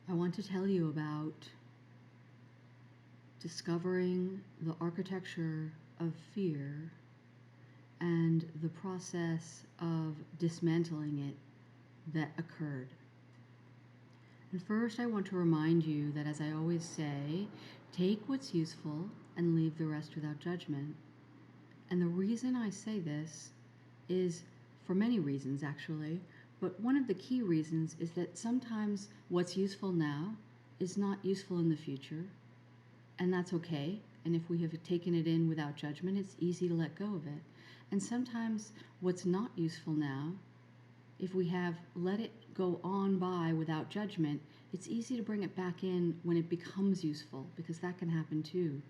I want to tell you about discovering the architecture of fear and the process of dismantling it that occurred. And first, I want to remind you that, as I always say, take what's useful and leave the rest without judgment. And the reason I say this is for many reasons, actually, but one of the key reasons is that sometimes what's useful now is not useful in the future, and that's okay. And if we have taken it in without judgment, it's easy to let go of it. And sometimes what's not useful now, if we have let it go on by without judgment, it's easy to bring it back in when it becomes useful, because that can happen too.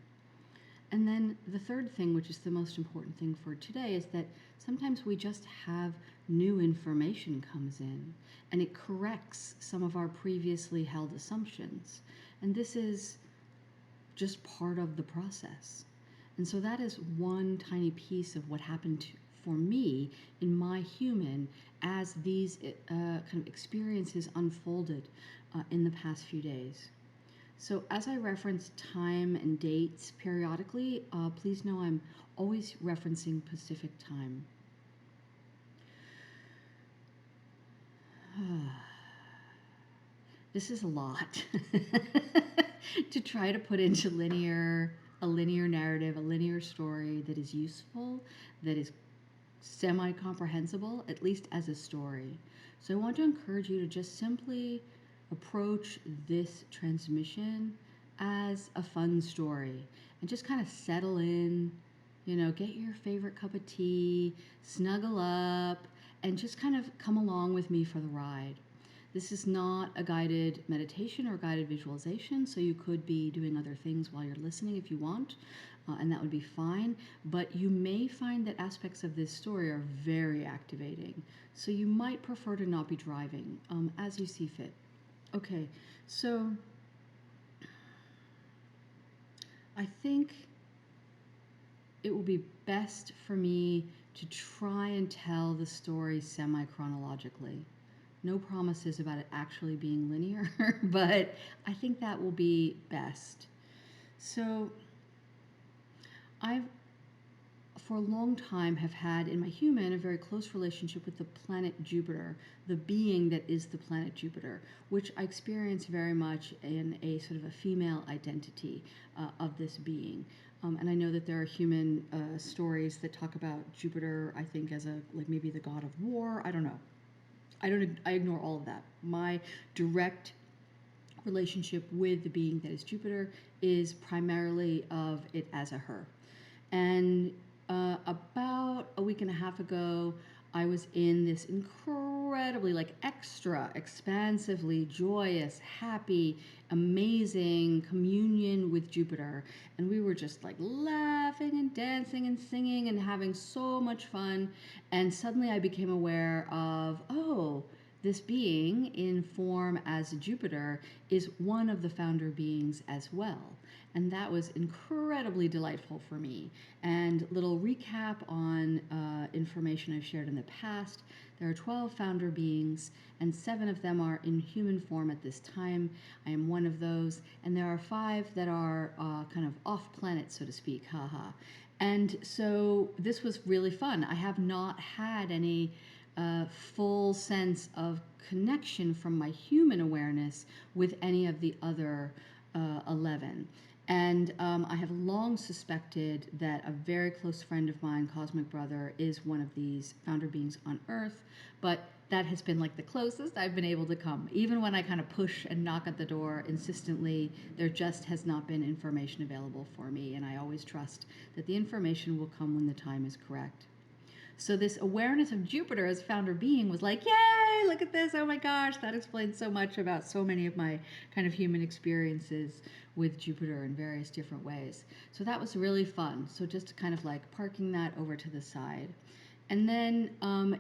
And then the third thing, which is the most important thing for today, is that sometimes we just have new information comes in and it corrects some of our previously held assumptions. And this is just part of the process. And so that is one tiny piece of what happened for me in my human as these kind of experiences unfolded in the past few days. So as I reference time and dates periodically, please know I'm always referencing Pacific time. This is a lot to try to put into a linear narrative, a linear story that is useful, that is semi-comprehensible, at least as a story. So I want to encourage you to just simply approach this transmission as a fun story and just kind of settle in, get your favorite cup of tea, snuggle up, and just kind of come along with me for the ride. This is not a guided meditation or guided visualization, so you could be doing other things while you're listening if you want, and that would be fine. But you may find that aspects of this story are very activating, so you might prefer to not be driving, as you see fit. Okay, so I think it will be best for me to try and tell the story semi-chronologically. No promises about it actually being linear, but I think that will be best. So I've, for a long time, have had in my human a very close relationship with the planet Jupiter, the being that is the planet Jupiter, which I experience very much in a sort of a female identity of this being. And I know that there are human stories that talk about Jupiter, I think, as like maybe the god of war. I don't know. I ignore all of that. My direct relationship with the being that is Jupiter is primarily of it as a her. And about a week and a half ago, I was in this incredibly, like, extra, expansively joyous, happy, amazing communion with Jupiter. And we were just like laughing and dancing and singing and having so much fun. And suddenly I became aware of, oh, this being in form as Jupiter is one of the founder beings as well. And that was incredibly delightful for me. And little recap on information I've shared in the past. There are 12 founder beings, and 7 of them are in human form at this time. I am one of those. And there are 5 that are kind of off planet, so to speak. Haha. And so this was really fun. I have not had any full sense of connection from my human awareness with any of the other 11. And I have long suspected that a very close friend of mine, Cosmic Brother, is one of these founder beings on Earth, but that has been like the closest I've been able to come. Even when I kind of push and knock at the door insistently, there just has not been information available for me, and I always trust that the information will come when the time is correct. So this awareness of Jupiter as founder being was like, yay, look at this, oh my gosh, that explains so much about so many of my kind of human experiences with Jupiter in various different ways. So that was really fun. So just kind of like parking that over to the side. And then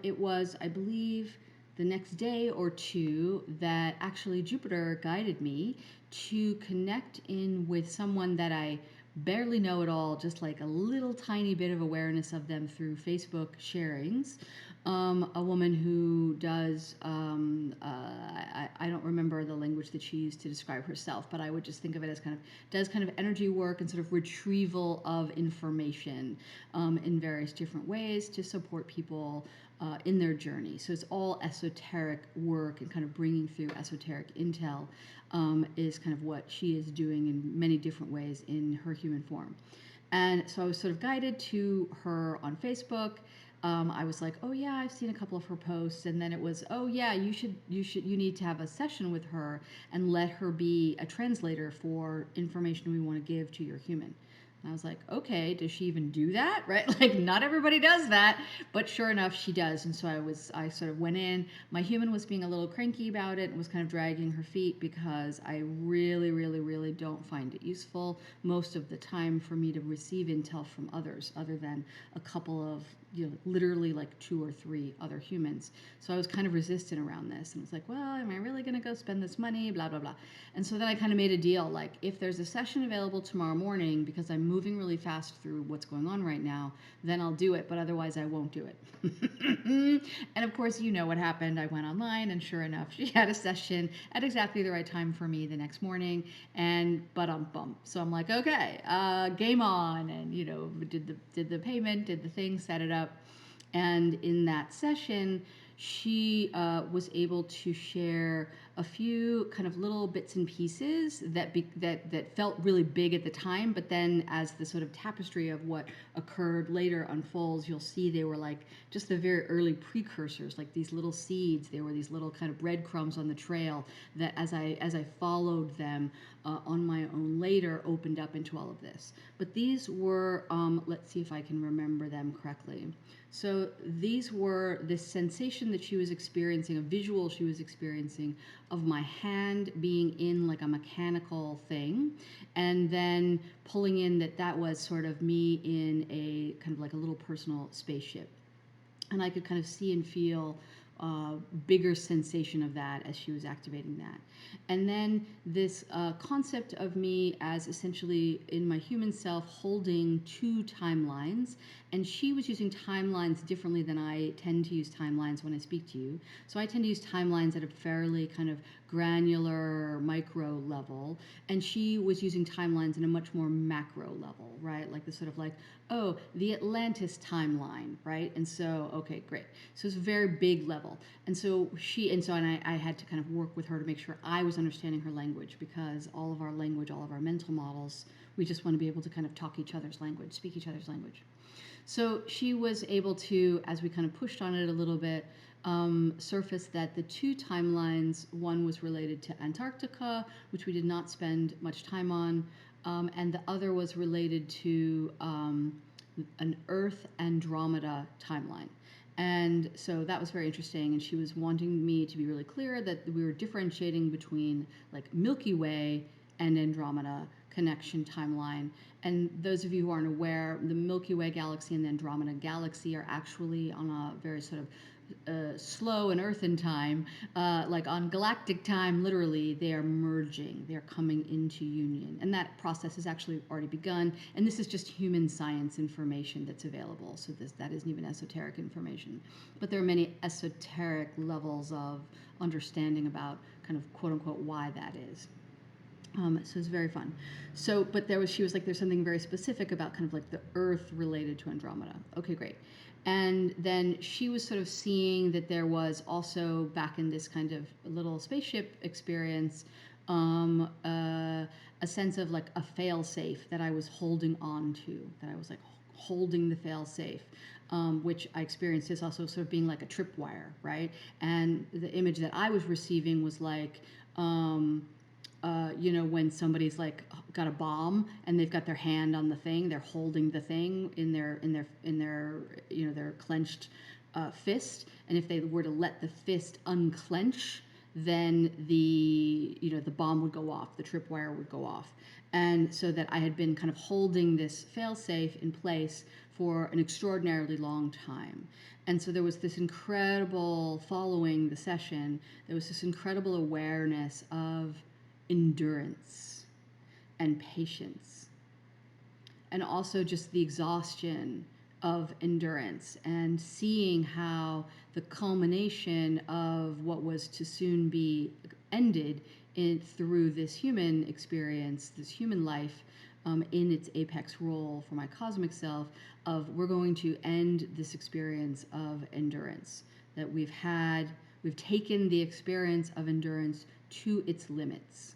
it was, I believe, the next day or two that actually Jupiter guided me to connect in with someone that I barely know at all, just like a little tiny bit of awareness of them through Facebook sharings. a woman who does, I don't remember the language that she used to describe herself, but I would just think of it as kind of, does kind of energy work and sort of retrieval of information in various different ways to support people in their journey. So it's all esoteric work, and kind of bringing through esoteric intel is kind of what she is doing in many different ways in her human form. And so I was sort of guided to her on Facebook. I was like, oh yeah, I've seen a couple of her posts, and then it was, oh yeah, you need to have a session with her and let her be a translator for information we want to give to your human. And I was like, okay, does she even do that? Right? Like, not everybody does that, but sure enough, she does. And so I sort of went in. My human was being a little cranky about it and was kind of dragging her feet because I really, really, really don't find it useful most of the time for me to receive intel from others, other than a couple of, literally like 2 or 3 other humans. So I was kind of resistant around this and was like, well, am I really going to go spend this money? Blah, blah, blah. And so then I kind of made a deal, like, if there's a session available tomorrow morning, because I'm moving really fast through what's going on right now, then I'll do it, but otherwise I won't do it. And of course, you know what happened. I went online, and sure enough, she had a session at exactly the right time for me the next morning, and bump. So I'm like, okay, game on, and did the payment, did the thing, set it up, and in that session, she was able to share a few kind of little bits and pieces that felt really big at the time, but then as the sort of tapestry of what occurred later unfolds, you'll see they were like just the very early precursors, like these little seeds. They were these little kind of breadcrumbs on the trail that, as I followed them on my own later, opened up into all of this. But these were, let's see if I can remember them correctly. So these were this sensation that she was experiencing, a visual she was experiencing of my hand being in like a mechanical thing, and then pulling in that was sort of me in a kind of like a little personal spaceship. And I could kind of see and feel bigger sensation of that as she was activating that. And then this concept of me as essentially in my human self holding 2 timelines, and she was using timelines differently than I tend to use timelines when I speak to you. So I tend to use timelines at a fairly kind of granular micro level, and she was using timelines in a much more macro level, right? Like the sort of like, oh, the Atlantis timeline, right? And so, okay, great. So it's a very big level. And so I had to kind of work with her to make sure I was understanding her language, because all of our language, all of our mental models, we just want to be able to kind of talk each other's language, speak each other's language. So she was able to, as we kind of pushed on it a little bit, surface that the 2 timelines, one was related to Antarctica, which we did not spend much time on, and the other was related to an Earth Andromeda timeline. And so that was very interesting. And she was wanting me to be really clear that we were differentiating between like Milky Way and Andromeda connection timeline. And those of you who aren't aware, the Milky Way galaxy and the Andromeda galaxy are actually on a very sort of slow and earthen time, like on galactic time, literally, they are merging, they are coming into union. And that process has actually already begun. And this is just human science information that's available. So that isn't even esoteric information. But there are many esoteric levels of understanding about kind of quote unquote why that is. So it's very fun. So, but she was like, there's something very specific about kind of like the Earth related to Andromeda. Okay, great. And then she was sort of seeing that there was also back in this kind of little spaceship experience, a sense of like a fail safe that I was holding on to, that I was like holding the fail safe. Which I experienced as also sort of being like a tripwire, right? And the image that I was receiving was like, when somebody's like got a bomb and they've got their hand on the thing, they're holding the thing in their their clenched fist, and if they were to let the fist unclench, then the bomb would go off, the tripwire would go off. And so that I had been kind of holding this failsafe in place for an extraordinarily long time. And so there was this incredible, following the session, there was this incredible awareness of endurance and patience, and also just the exhaustion of endurance, and seeing how the culmination of what was to soon be ended through this human experience, this human life, in its apex role for my cosmic self, of we're going to end this experience of endurance that we've taken the experience of endurance to its limits.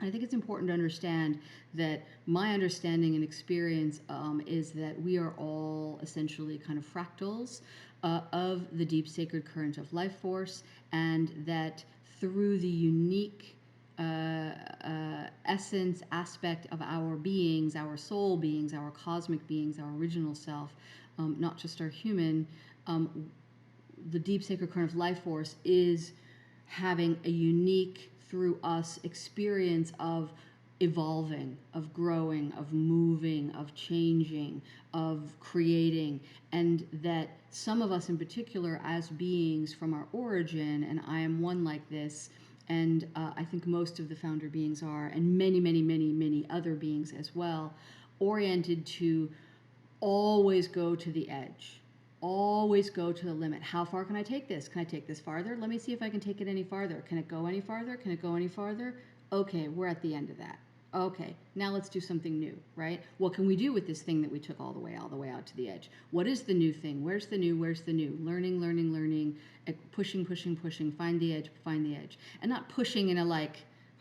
I think it's important to understand that my understanding and experience is that we are all essentially kind of fractals of the deep sacred current of life force, and that through the unique essence aspect of our beings, our soul beings, our cosmic beings, our original self, not just our human, the deep sacred current of life force is having a unique, through us, experience of evolving, of growing, of moving, of changing, of creating, and that some of us in particular as beings from our origin, and I am one like this, and I think most of the founder beings are, and many, many, many, many other beings as well, oriented to always go to the edge, always go to the limit. How far can I take this? Can I take this farther? Let me see if I can take it any farther. Can it go any farther? Can it go any farther? Okay, we're at the end of that. Okay, now let's do something new, right? What can we do with this thing that we took all the way out to the edge? What is the new thing? Where's the new? Where's the new? Learning, learning, learning, pushing, pushing, pushing, find the edge, find the edge. And not pushing in a like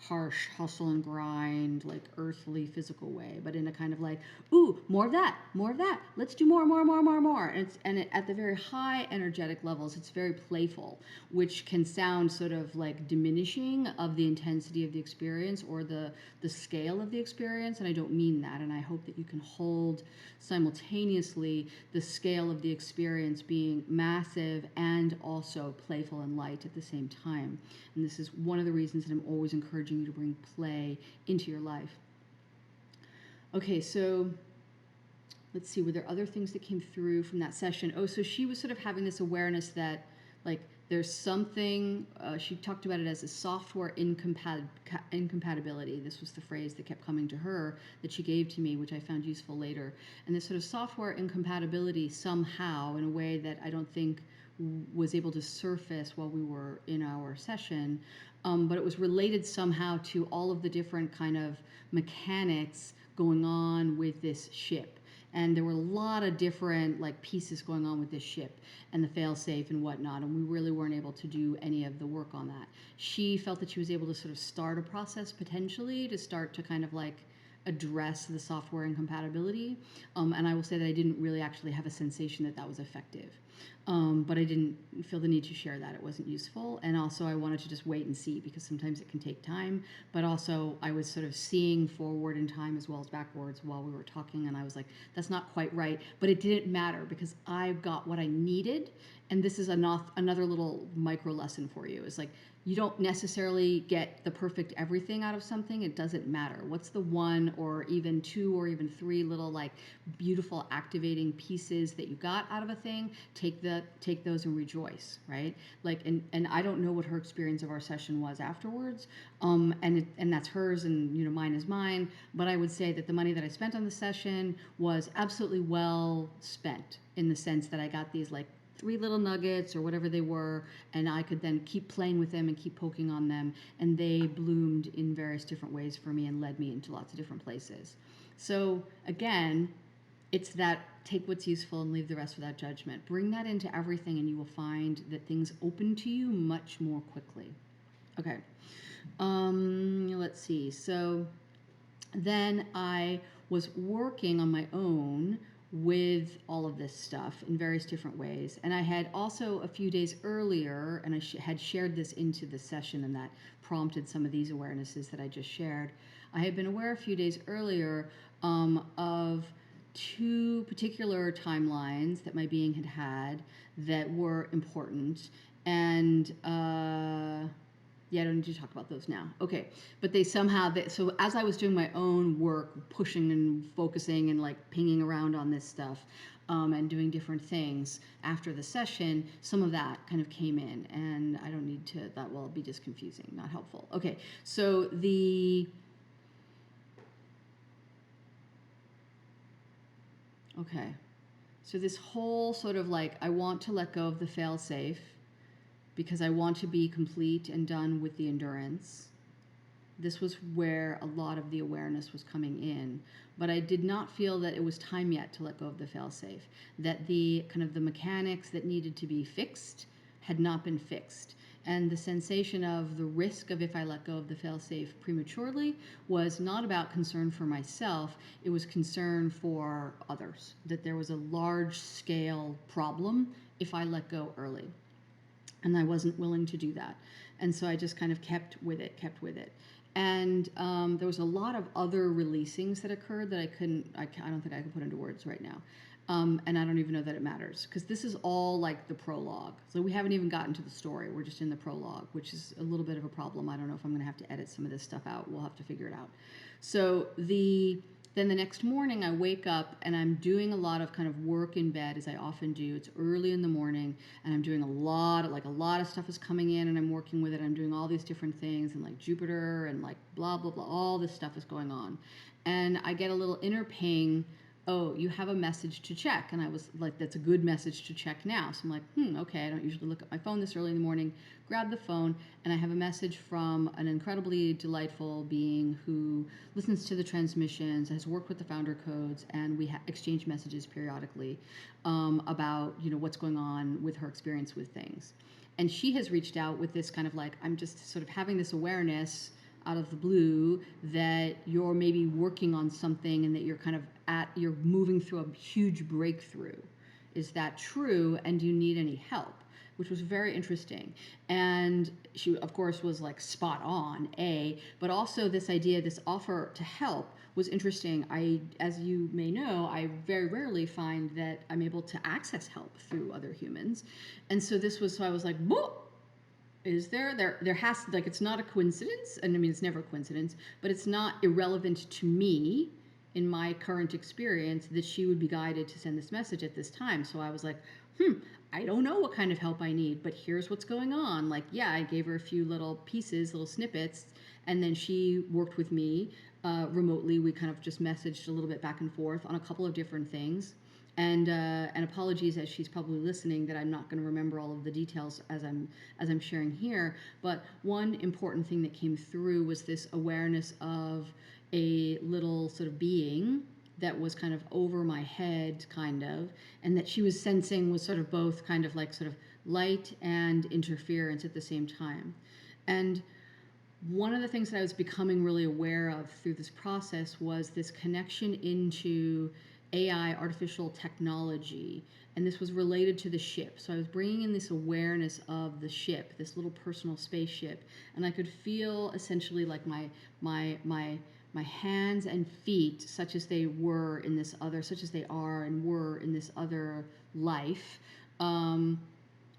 harsh hustle and grind, like earthly physical way, but in a kind of like, ooh, more of that, more of that. Let's do more, more, more, more, more. At the very high energetic levels, it's very playful, which can sound sort of like diminishing of the intensity of the experience or the scale of the experience. And I don't mean that. And I hope that you can hold simultaneously the scale of the experience being massive and also playful and light at the same time. And this is one of the reasons that I'm always encouraging you to bring play into your life. Okay, so let's see, were there other things that came through from that session? Oh, so she was sort of having this awareness that, like, there's something, she talked about it as a software incompatibility. This was the phrase that kept coming to her that she gave to me, which I found useful later. And this sort of software incompatibility somehow, in a way that I don't think was able to surface while we were in our session, but it was related somehow to all of the different kind of mechanics going on with this ship. And there were a lot of different like pieces going on with this ship and the fail-safe and whatnot, and we really weren't able to do any of the work on that. She felt that she was able to sort of start a process potentially to start to kind of like address the software incompatibility, and I will say that I didn't really actually have a sensation that that was effective. But I didn't feel the need to share that. It wasn't useful. And also I wanted to just wait and see, because sometimes it can take time. But also I was sort of seeing forward in time as well as backwards while we were talking. And I was like, that's not quite right. But it didn't matter because I got what I needed. And this is another little micro lesson for you. It's like, you don't necessarily get the perfect everything out of something. It doesn't matter. What's the one or even two or even three little like beautiful activating pieces that you got out of a thing? Take those and rejoice, right? Like, and I don't know what her experience of our session was afterwards, and that's hers, and you know, mine is mine. But I would say that the money that I spent on the session was absolutely well spent, in the sense that I got these like 3 little nuggets or whatever they were, and I could then keep playing with them and keep poking on them, and they bloomed in various different ways for me and led me into lots of different places. So again, it's that take what's useful and leave the rest without judgment. Bring that into everything and you will find that things open to you much more quickly. Okay, let's see. So then I was working on my own with all of this stuff in various different ways. And I had also a few days earlier, and I had shared this into the session, and that prompted some of these awarenesses that I just shared. I had been aware a few days earlier of 2 particular timelines that my being had had that were important. And yeah, I don't need to talk about those now. Okay, but they somehow, so as I was doing my own work, pushing and focusing and like pinging around on this stuff, and doing different things after the session, some of that kind of came in, and I don't need to, that will be just confusing, not helpful. Okay, so okay. So this whole sort of like, I want to let go of the fail safe because I want to be complete and done with the endurance. This was where a lot of the awareness was coming in. But I did not feel that it was time yet to let go of the failsafe, that the kind of the mechanics that needed to be fixed had not been fixed. And the sensation of the risk of if I let go of the failsafe prematurely was not about concern for myself, it was concern for others, that there was a large scale problem if I let go early. And I wasn't willing to do that. And so I just kind of kept with it. And there was a lot of other releasings that occurred that I don't think I can put into words right now. And I don't even know that it matters because this is all like the prologue. So we haven't even gotten to the story. We're just in the prologue, which is a little bit of a problem. I don't know if I'm going to have to edit some of this stuff out. We'll have to figure it out. So then the next morning I wake up and I'm doing a lot of kind of work in bed, as I often do. It's early in the morning and I'm doing a lot of stuff is coming in and I'm working with it. I'm doing all these different things and like Jupiter and like blah, blah, blah. All this stuff is going on. And I get a little inner ping. Oh, you have a message to check. And I was like, that's a good message to check now. So I'm like, okay, I don't usually look at my phone this early in the morning. Grab the phone, and I have a message from an incredibly delightful being who listens to the transmissions, has worked with the founder codes, and we exchange messages periodically about, what's going on with her experience with things. And she has reached out with this kind of like, I'm just sort of having this awareness out of the blue that you're maybe working on something and that you're moving through a huge breakthrough. Is that true? And do you need any help? Which was very interesting. And she, of course, was like spot on, but also this idea, this offer to help was interesting. As you may know, I very rarely find that I'm able to access help through other humans. And so I was like, whoa. Is there has like, it's not a coincidence, and I mean it's never a coincidence, but it's not irrelevant to me in my current experience that she would be guided to send this message at this time. So I was like, I don't know what kind of help I need, but here's what's going on. Like, yeah, I gave her a few little pieces, little snippets, and then she worked with me remotely. We kind of just messaged a little bit back and forth on a couple of different things. And apologies, as she's probably listening, that I'm not going to remember all of the details as I'm sharing here. But one important thing that came through was this awareness of a little sort of being that was kind of over my head, kind of, and that she was sensing was sort of both kind of like sort of light and interference at the same time. And one of the things that I was becoming really aware of through this process was this connection into AI, artificial technology, and this was related to the ship. So I was bringing in this awareness of the ship, this little personal spaceship, and I could feel essentially like my hands and feet, such as they are and were in this other life,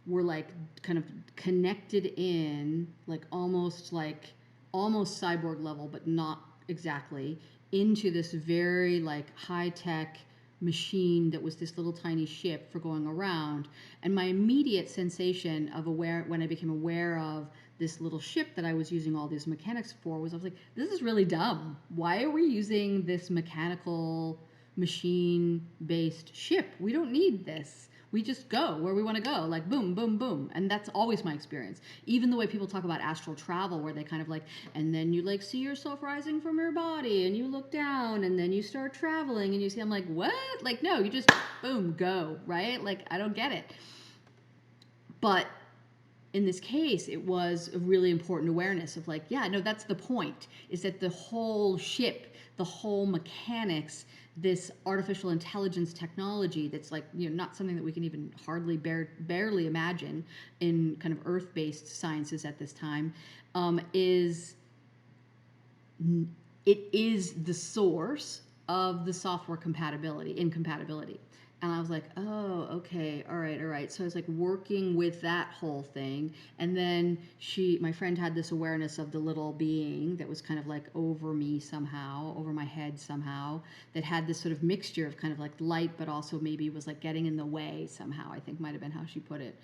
were like kind of connected in, like almost cyborg level, but not exactly, into this very like high tech machine that was this little tiny ship for going around. And my immediate sensation of when I became aware of this little ship that I was using all these mechanics for was, I was like, this is really dumb. Why are we using this mechanical machine based ship? We don't need this. We just go where we want to go, like boom, boom, boom. And that's always my experience. Even the way people talk about astral travel, where they kind of like, and then you like see yourself rising from your body and you look down and then you start traveling and you see, I'm like, what? Like, no, you just boom, go, right? Like, I don't get it. But in this case, it was a really important awareness of like, yeah, no, that's the point, is that the whole ship, the whole mechanics, this artificial intelligence technology that's like, not something that we can even hardly barely imagine in kind of earth-based sciences at this time, is the source of the software incompatibility. And I was like, oh, okay, all right. So I was like working with that whole thing. And then my friend had this awareness of the little being that was kind of like over me somehow, over my head somehow, that had this sort of mixture of kind of like light, but also maybe was like getting in the way somehow, I think might have been how she put it.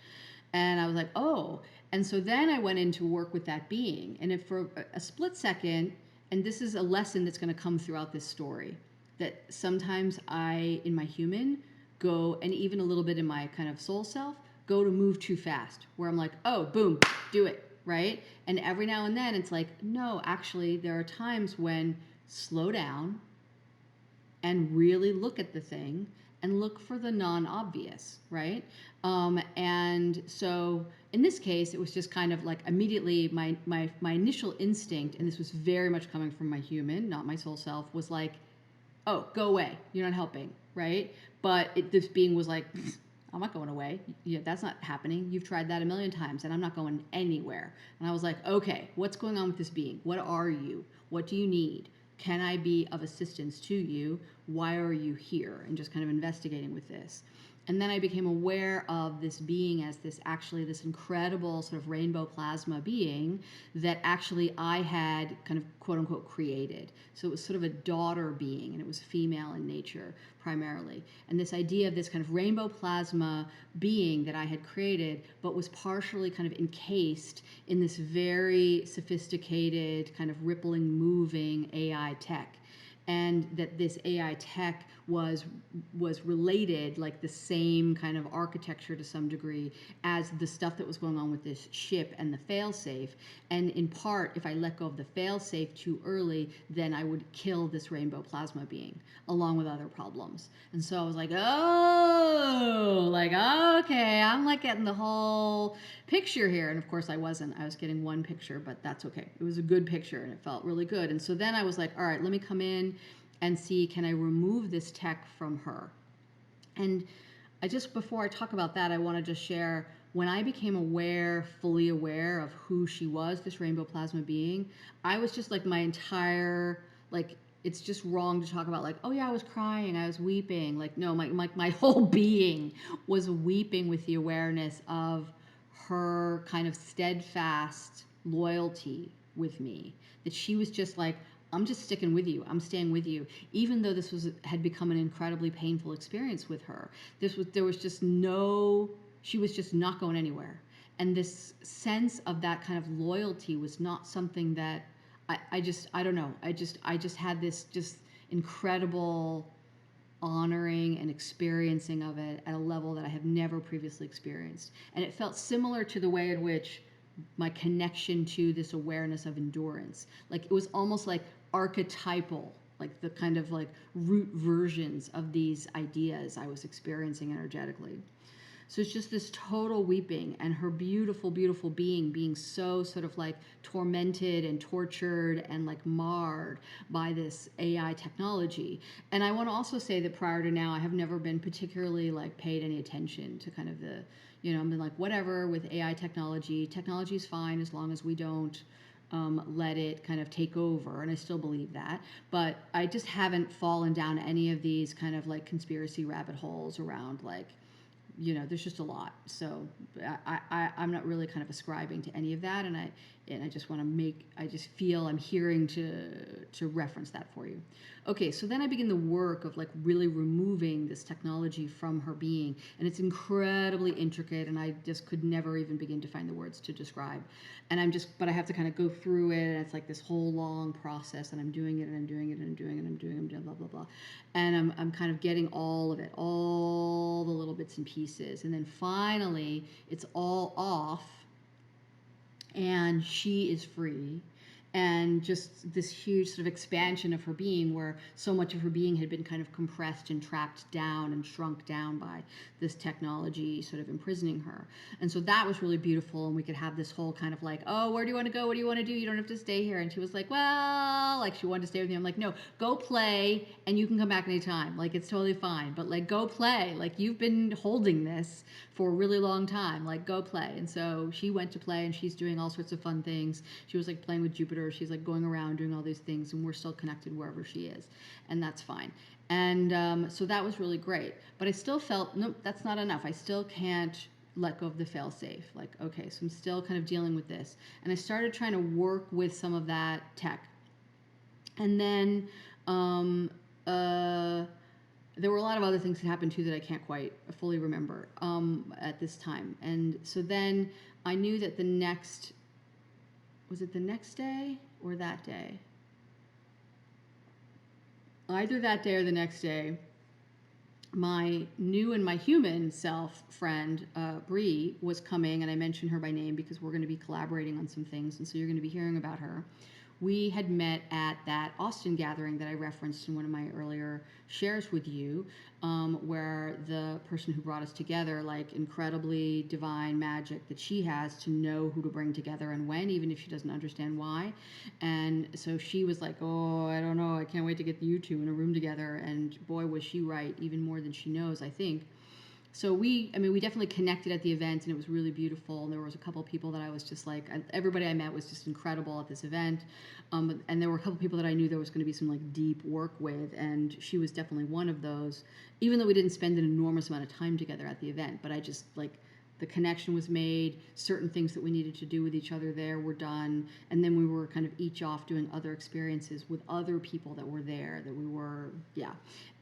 And I was like, oh. And so then I went in to work with that being. And if for a split second, and this is a lesson that's going to come throughout this story, that sometimes in my human, go, and even a little bit in my kind of soul self, go to move too fast, where I'm like, oh, boom, do it, right? And every now and then it's like, no, actually, there are times when slow down and really look at the thing and look for the non-obvious, right? And so in this case, it was just kind of like immediately my initial instinct, and this was very much coming from my human, not my soul self, was like, oh, go away. You're not helping, right? But this being was like, I'm not going away. Yeah, that's not happening. You've tried that a million times, and I'm not going anywhere. And I was like, okay, what's going on with this being? What are you? What do you need? Can I be of assistance to you? Why are you here? And just kind of investigating with this. And then I became aware of this being as this incredible sort of rainbow plasma being that actually I had kind of quote unquote created. So it was sort of a daughter being, and it was female in nature primarily. And this idea of this kind of rainbow plasma being that I had created, but was partially kind of encased in this very sophisticated, kind of rippling, moving AI tech. And that this AI tech was related, like the same kind of architecture to some degree as the stuff that was going on with this ship and the failsafe. And in part, if I let go of the failsafe too early, then I would kill this rainbow plasma being, along with other problems. And so I was like, oh, like, okay, I'm like getting the whole picture here. And of course I wasn't. I was getting one picture, but that's okay. It was a good picture and it felt really good. And so then I was like, all right, let me come in and see, can I remove this tech from her? And I just, before I talk about that, I want to just share, when I became aware, fully aware of who she was, this rainbow plasma being, I was just like my entire, like, it's just wrong to talk about like, oh yeah, I was crying, I was weeping. Like, no, my whole being was weeping with the awareness of her kind of steadfast loyalty with me. That she was just like, I'm just sticking with you. I'm staying with you, even though this had become an incredibly painful experience with her. There was just no, she was just not going anywhere. And this sense of that kind of loyalty was not something that I don't know. I just had this just incredible honoring and experiencing of it at a level that I have never previously experienced. And it felt similar to the way in which my connection to this awareness of endurance, like it was almost like archetypal, like the kind of like root versions of these ideas I was experiencing energetically. So it's just this total weeping, and her beautiful, beautiful being so sort of like tormented and tortured and like marred by this AI technology. And I want to also say that prior to now, I have never been particularly like paid any attention to kind of the, I've been like, whatever with AI technology. Technology is fine as long as we don't let it kind of take over, and I still believe that. But I just haven't fallen down any of these kind of like conspiracy rabbit holes around like, there's just a lot. So I'm not really kind of ascribing to any of that, and I just want to I just feel I'm hearing to reference that for you. Okay, so then I begin the work of like really removing this technology from her being, and it's incredibly intricate, and I just could never even begin to find the words to describe. And but I have to kind of go through it, and it's like this whole long process, and I'm doing it, and I'm doing it, and I'm doing it, and I'm doing it, blah blah blah, and I'm kind of getting all of it, all the little bits and pieces, and then finally it's all off, and she is free. And just this huge sort of expansion of her being, where so much of her being had been kind of compressed and trapped down and shrunk down by this technology sort of imprisoning her. And so that was really beautiful, and we could have this whole kind of like, oh, where do you want to go? What do you want to do? You don't have to stay here. And she was like, well, like she wanted to stay with me. I'm like, no, go play, and you can come back anytime. Like, it's totally fine, but like, go play. Like, you've been holding this for a really long time. Like, go play. And so she went to play, and she's doing all sorts of fun things. She was like playing with Jupiter. She's like going around doing all these things, and we're still connected wherever she is, and that's fine. And so that was really great. But I still felt, nope, that's not enough. I still can't let go of the fail-safe. Like, okay, so I'm still kind of dealing with this. And I started trying to work with some of that tech. And then there were a lot of other things that happened too that I can't quite fully remember at this time. And so then I knew that was it the next day or that day? Either that day or the next day, my new and my human self friend, Bree, was coming, and I mentioned her by name because we're going to be collaborating on some things, and so you're going to be hearing about her. We had met at that Austin gathering that I referenced in one of my earlier shares with you, where the person who brought us together, like incredibly divine magic that she has to know who to bring together and when, even if she doesn't understand why. And so she was like, oh, I don't know, I can't wait to get you two in a room together. And boy, was she right, even more than she knows, I think. So we definitely connected at the event, and it was really beautiful. And there was a couple of people that I was just like, everybody I met was just incredible at this event. And there were a couple of people that I knew there was going to be some like deep work with, and she was definitely one of those. Even though we didn't spend an enormous amount of time together at the event, but I just like the connection was made. Certain things that we needed to do with each other there were done, and then we were kind of each off doing other experiences with other people that were there. That we were, yeah,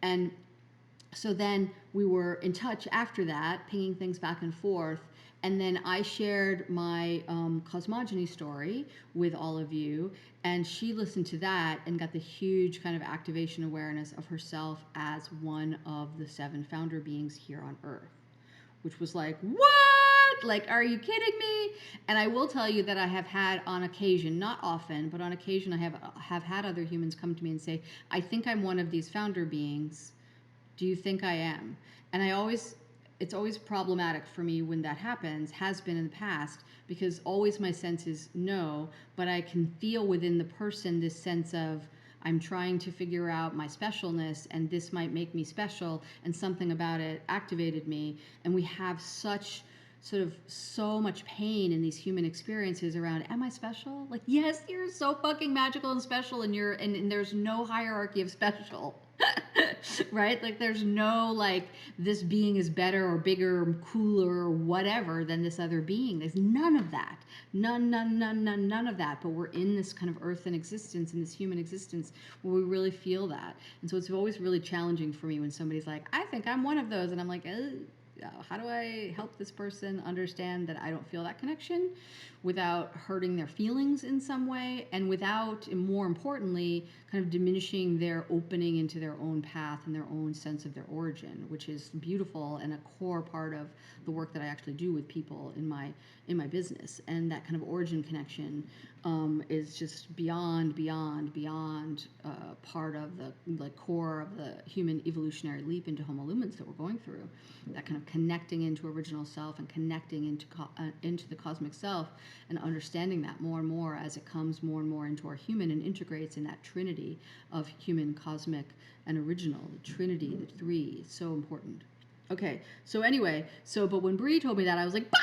and so then we were in touch after that, pinging things back and forth. And then I shared my cosmogony story with all of you, and she listened to that and got the huge kind of activation awareness of herself as one of the 7 founder beings here on Earth, which was like, what? Like, are you kidding me? And I will tell you that I have had on occasion, not often, but on occasion, I have had other humans come to me and say, I think I'm one of these founder beings. Do you think I am? And it's always problematic for me when that happens, has been in the past, because always my sense is no, but I can feel within the person this sense of, I'm trying to figure out my specialness, and this might make me special, and something about it activated me. And we have such sort of so much pain in these human experiences around, am I special? Like, yes, you're so fucking magical and special, and there's no hierarchy of special. Right? Like, there's no like this being is better or bigger or cooler or whatever than this other being. There's none of that. None of that. But we're in this kind of earthen existence, in this human existence, where we really feel that. And so it's always really challenging for me when somebody's like, I think I'm one of those. And I'm like, how do I help this person understand that I don't feel that connection without hurting their feelings in some way, and without, and more importantly, kind of diminishing their opening into their own path and their own sense of their origin, which is beautiful and a core part of the work that I actually do with people in my business. And that kind of origin connection is just beyond part of the core of the human evolutionary leap into Homo lumens that we're going through. That kind of connecting into original self and connecting into the cosmic self, and understanding that more and more as it comes more and more into our human and integrates in that trinity of human, cosmic, and original. The trinity, the three, so important. Okay, so anyway, but when Bree told me that, I was like, bah!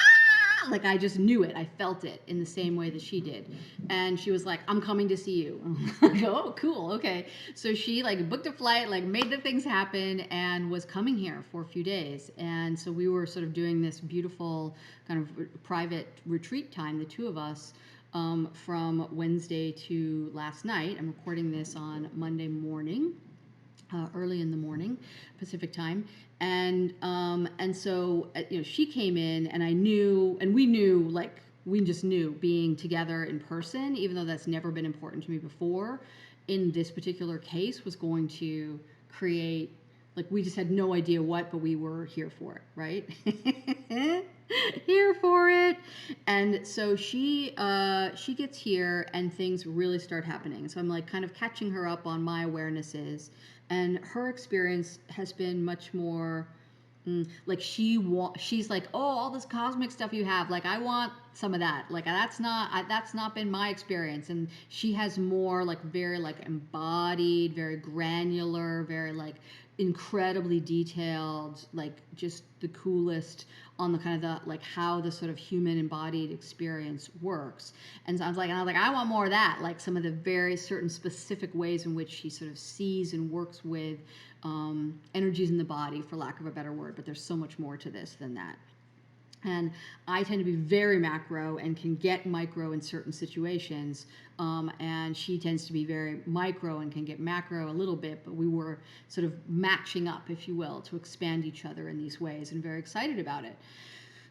Like, I just knew it. I felt it in the same way that she did. And she was like, I'm coming to see you. I'm like, oh, cool, okay. So she like booked a flight, like made the things happen, and was coming here for a few days. And so we were sort of doing this beautiful kind of private retreat time, the two of us, from Wednesday to last night. I'm recording this on Monday morning. Early in the morning, Pacific time, and so she came in, and I knew, and we knew, like we just knew being together in person, even though that's never been important to me before, in this particular case was going to create, like, we just had no idea what, but we were here for it, right? Here for it. And so she gets here, and things really start happening. So I'm like kind of catching her up on my awarenesses, and her experience has been much more like she's like, oh, all this cosmic stuff you have, like I want some of that. Like that's not been my experience. And she has more like very like embodied, very granular, very like incredibly detailed, like just the coolest on the kind of the like how the sort of human embodied experience works. And so I was like, I want more of that, like some of the very certain specific ways in which she sort of sees and works with energies in the body, for lack of a better word. But there's so much more to this than that. And I tend to be very macro and can get micro in certain situations. And she tends to be very micro and can get macro a little bit, but we were sort of matching up, if you will, to expand each other in these ways, and very excited about it.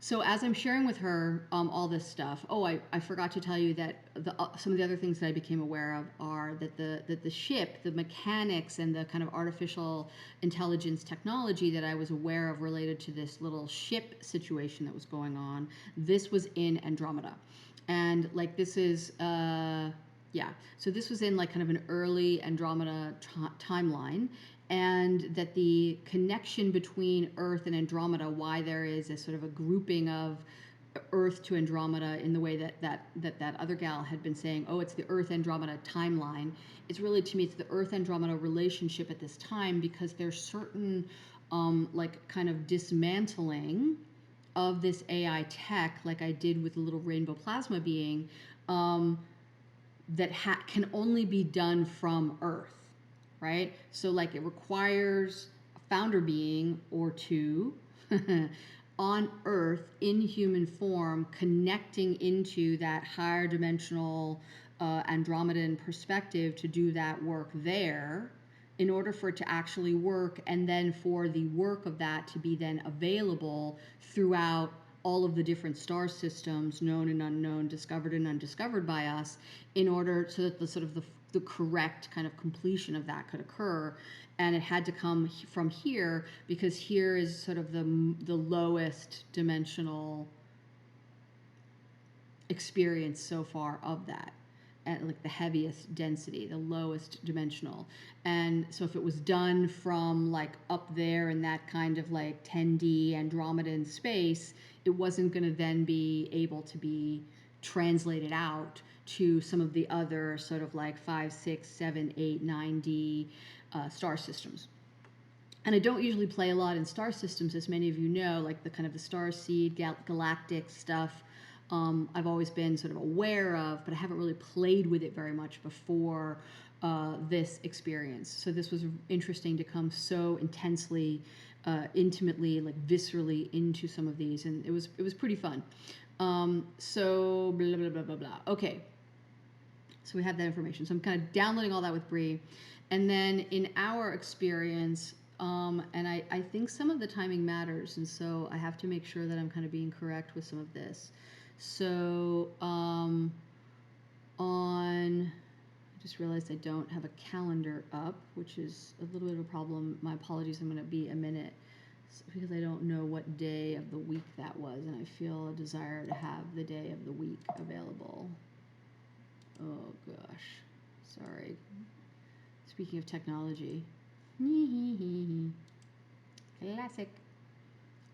So as I'm sharing with her all this stuff, I forgot to tell you that some of the other things that I became aware of are that the ship, the mechanics, and the kind of artificial intelligence technology that I was aware of related to this little ship situation that was going on. This was in Andromeda, and like this is yeah. So this was in like kind of an early Andromeda timeline, and that the connection between Earth and Andromeda, why there is a sort of a grouping of Earth to Andromeda in the way that other gal had been saying, oh, it's the Earth Andromeda timeline. It's really, to me, it's the Earth Andromeda relationship at this time, because there's certain like kind of dismantling of this AI tech, like I did with the little rainbow plasma being, um, that can only be done from Earth, right? So like it requires a founder being or two on Earth in human form, connecting into that higher dimensional Andromedan perspective to do that work there, in order for it to actually work, and then for the work of that to be then available throughout all of the different star systems, known and unknown, discovered and undiscovered by us, in order so that the sort of the correct kind of completion of that could occur. And it had to come from here, because here is sort of the lowest dimensional experience so far of that, at like the heaviest density, the lowest dimensional. And so if it was done from like up there in that kind of like 10D Andromedan space, it wasn't going to then be able to be translated out to some of the other sort of like 5, 6, 7, 8, 9D star systems. And I don't usually play a lot in star systems, as many of you know, like the kind of the star seed, galactic stuff. I've always been sort of aware of, but I haven't really played with it very much before this experience. So this was interesting to come so intensely, intimately, like viscerally into some of these, and it was pretty fun. So blah blah blah blah blah. Okay, so we have that information. So I'm kind of downloading all that with Bree, and then in our experience. And I think some of the timing matters, and so I have to make sure that I'm kind of being correct with some of this. So on, I just realized I don't have a calendar up, which is a little bit of a problem. My apologies, I'm going to be a minute, because I don't know what day of the week that was, and I feel a desire to have the day of the week available. Oh gosh, sorry. Speaking of technology. Classic.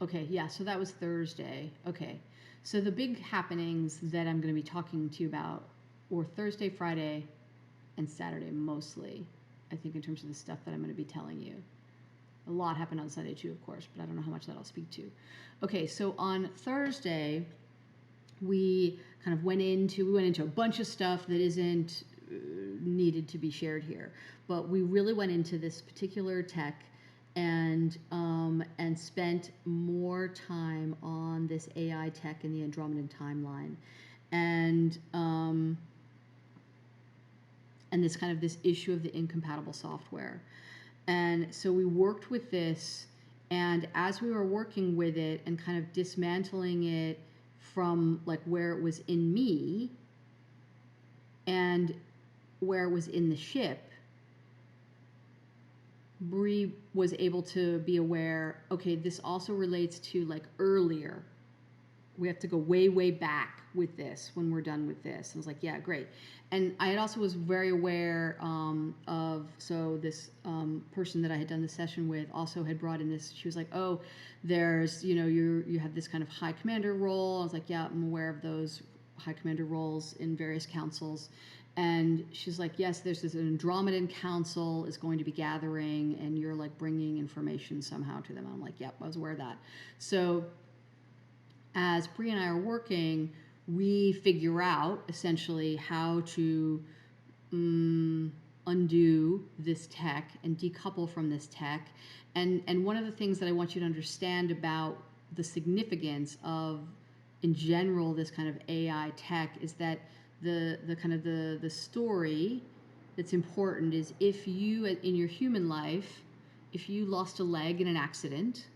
Okay, yeah, so that was Thursday. Okay, so the big happenings that I'm going to be talking to you about were Thursday, Friday, and Saturday mostly, I think, in terms of the stuff that I'm going to be telling you. A lot happened on Sunday too, of course, but I don't know how much that I'll speak to. Okay, so on Thursday, we kind of went into a bunch of stuff that isn't needed to be shared here, but we really went into this particular tech, and spent more time on this AI tech in the Andromedan timeline, and this kind of this issue of the incompatible software. And so we worked with this, and as we were working with it and kind of dismantling it from like where it was in me and where it was in the ship, Bree was able to be aware, okay, this also relates to like earlier. We have to go way, way back with this when we're done with this. I was like, yeah, great. And I also was very aware of, so this person that I had done the session with also had brought in this, she was like, oh, there's, you have this kind of high commander role. I was like, yeah, I'm aware of those high commander roles in various councils. And she's like, yes, there's this Andromedan council is going to be gathering, and you're like bringing information somehow to them. And I'm like, yep, I was aware of that. So as Bree and I are working, we figure out essentially how to undo this tech and decouple from this tech. And one of the things that I want you to understand about the significance of, in general, this kind of AI tech is that the kind of the story that's important is, if you, in your human life, if you lost a leg in an accident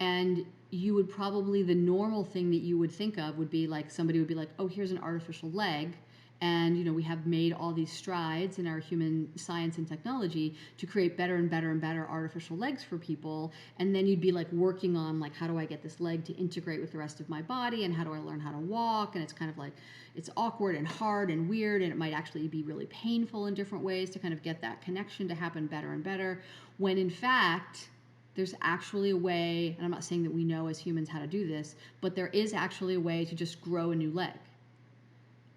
and you would probably, the normal thing that you would think of would be like, somebody would be like, oh, here's an artificial leg. And, we have made all these strides in our human science and technology to create better and better and better artificial legs for people. And then you'd be like working on like, how do I get this leg to integrate with the rest of my body? And how do I learn how to walk? And it's kind of like, it's awkward and hard and weird. And it might actually be really painful in different ways to kind of get that connection to happen better and better. When in fact, there's actually a way, and I'm not saying that we know as humans how to do this, but there is actually a way to just grow a new leg.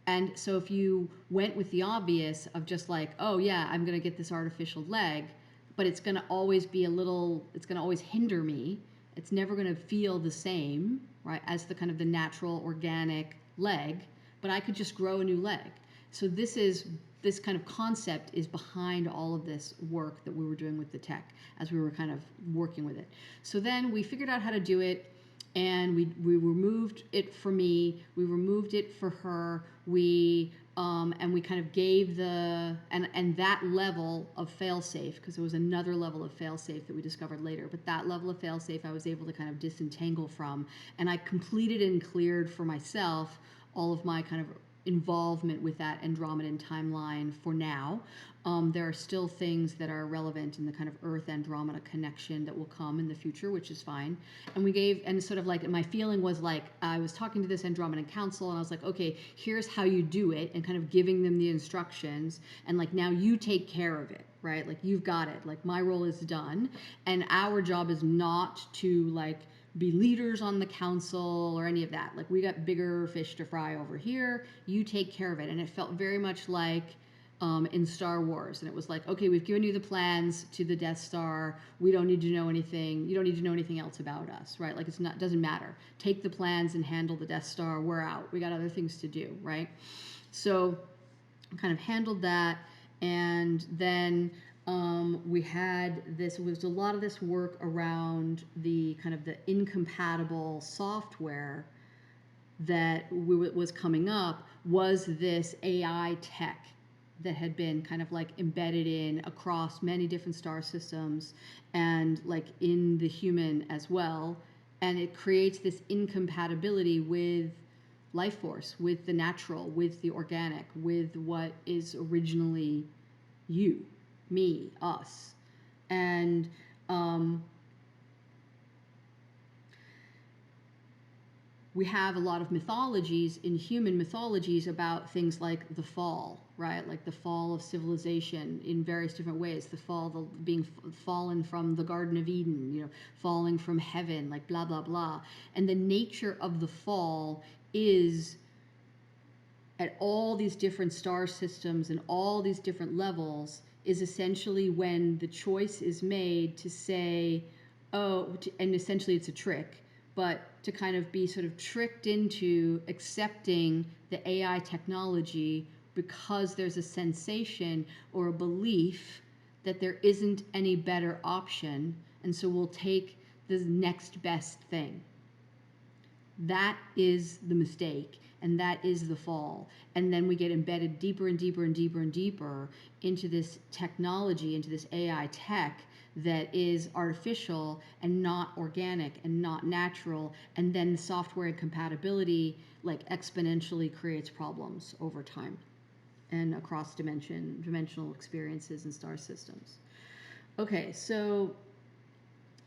And so if you went with the obvious of just like, oh yeah, I'm going to get this artificial leg, but it's going to always be it's going to always hinder me. It's never going to feel the same, right, as the kind of the natural organic leg, but I could just grow a new leg. So this kind of concept is behind all of this work that we were doing with the tech as we were kind of working with it. So then we figured out how to do it, and we removed it for me, we removed it for her, and we kind of gave and that level of fail-safe, because there was another level of fail-safe that we discovered later, but that level of fail-safe I was able to kind of disentangle from, and I completed and cleared for myself all of my kind of involvement with that Andromedan timeline for now. There are still things that are relevant in the kind of Earth-Andromeda connection that will come in the future, which is fine. And sort of like, my feeling was like, I was talking to this Andromedan council, and I was like, okay, here's how you do it, and kind of giving them the instructions, and like, now you take care of it, right? Like, you've got it. Like, my role is done, and our job is not to like be leaders on the council or any of that. Like, we got bigger fish to fry over here. You take care of it. And it felt very much like in Star Wars. And it was like, okay, we've given you the plans to the Death Star. We don't need to know anything. You don't need to know anything else about us, right? Like, doesn't matter. Take the plans and handle the Death Star. We're out. We got other things to do, right? So I kind of handled that. And then we had this, was a lot of this work around the kind of the incompatible software that was coming up, was this AI tech that had been kind of like embedded in across many different star systems and like in the human as well. And it creates this incompatibility with life force, with the natural, with the organic, with what is originally you, me, us. And we have a lot of mythologies, in human mythologies, about things like the fall, right? Like the fall of civilization in various different ways. The fall, being fallen from the Garden of Eden, falling from heaven, like blah, blah, blah. And the nature of the fall is, at all these different star systems and all these different levels, is essentially when the choice is made to say, and essentially it's a trick, but to kind of be sort of tricked into accepting the AI technology because there's a sensation or a belief that there isn't any better option, and so we'll take the next best thing. That is the mistake, and that is the fall. And then we get embedded deeper and deeper and deeper and deeper into this technology, into this AI tech that is artificial and not organic and not natural. And then the software compatibility like exponentially creates problems over time and across dimensional experiences and star systems. Okay, so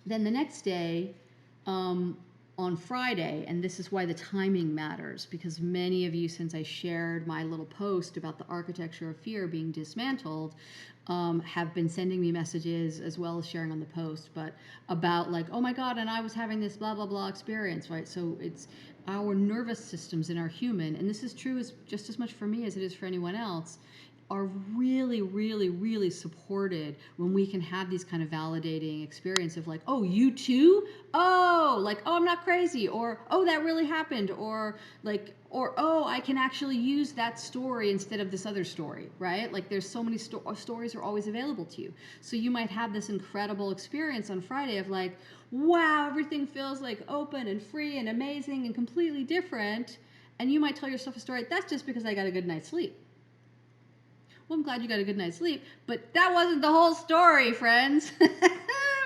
then the next day, on Friday, and this is why the timing matters, because many of you, since I shared my little post about the architecture of fear being dismantled, have been sending me messages, as well as sharing on the post, but about like, oh my God, and I was having this blah, blah, blah experience, right? So it's our nervous systems in our human, and this is true just as much for me as it is for anyone else, are really, really, really supported when we can have these kind of validating experience of like, oh, you too? Oh, like, oh, I'm not crazy, or oh, that really happened, or like, or oh, I can actually use that story instead of this other story, right? Like, there's so many stories are always available to you. So you might have this incredible experience on Friday of like, wow, everything feels like open and free and amazing and completely different. And you might tell yourself a story, that's just because I got a good night's sleep. Well, I'm glad you got a good night's sleep, but that wasn't the whole story, friends.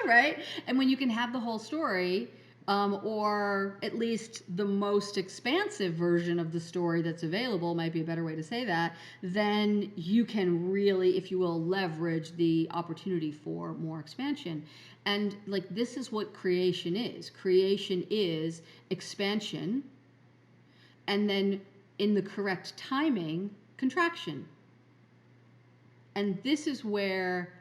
Right? And when you can have the whole story, or at least the most expansive version of the story that's available, might be a better way to say that, then you can really, if you will, leverage the opportunity for more expansion. And like, this is what creation is. Creation is expansion, and then in the correct timing, contraction. And this is where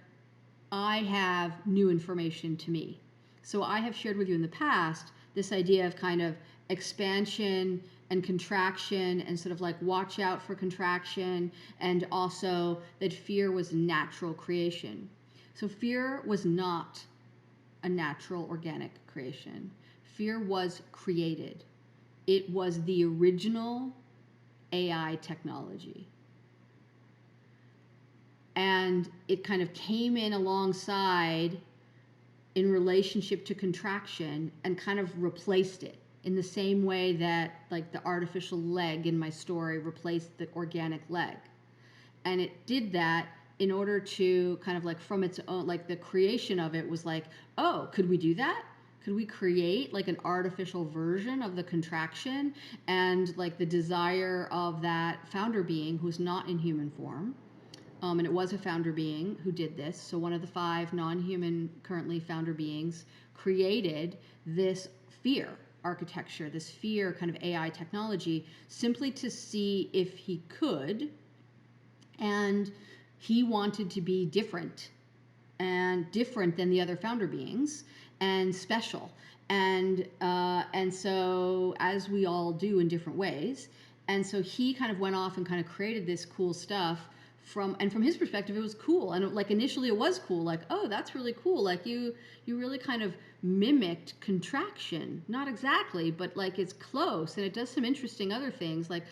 I have new information to me. So I have shared with you in the past this idea of kind of expansion and contraction, and sort of like watch out for contraction, and also that fear was natural creation. So fear was not a natural organic creation. Fear was created. It was the original AI technology. And it kind of came in alongside in relationship to contraction and kind of replaced it in the same way that like the artificial leg in my story replaced the organic leg. And it did that in order to kind of like, from its own, like the creation of it was like, oh, could we do that? Could we create like an artificial version of the contraction and like the desire of that founder being who's not in human form? And it was a founder being who did this. So one of the 5 non-human currently founder beings created this fear architecture, this fear kind of AI technology, simply to see if he could. And he wanted to be different, and different than the other founder beings, and special. And so, as we all do in different ways. And so he kind of went off and kind of created this cool stuff from his perspective, it was cool. And like initially it was cool, like, oh, that's really cool. Like you really kind of mimicked contraction. Not exactly, but like it's close, and it does some interesting other things, like,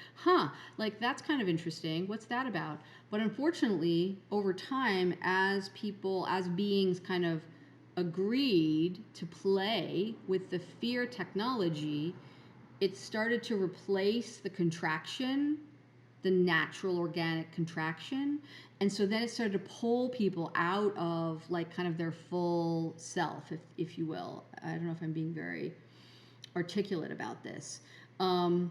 like that's kind of interesting. What's that about? But unfortunately, over time, as beings kind of agreed to play with the fear technology, it started to replace the contraction, the natural organic contraction. And so then it started to pull people out of like kind of their full self, if you will. I don't know if I'm being very articulate about this. And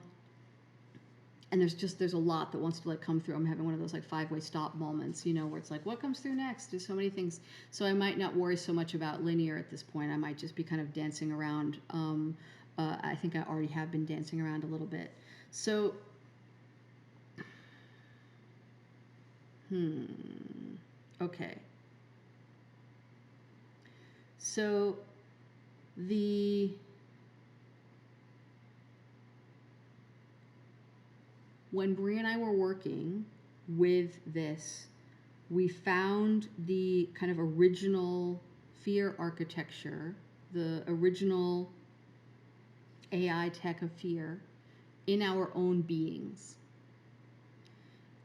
there's a lot that wants to like come through. I'm having one of those like 5-way stop moments, where it's like, what comes through next? There's so many things. So I might not worry so much about linear at this point. I might just be kind of dancing around. I think I already have been dancing around a little bit. So, okay. So when Brie and I were working with this, we found the kind of original fear architecture, the original AI tech of fear in our own beings.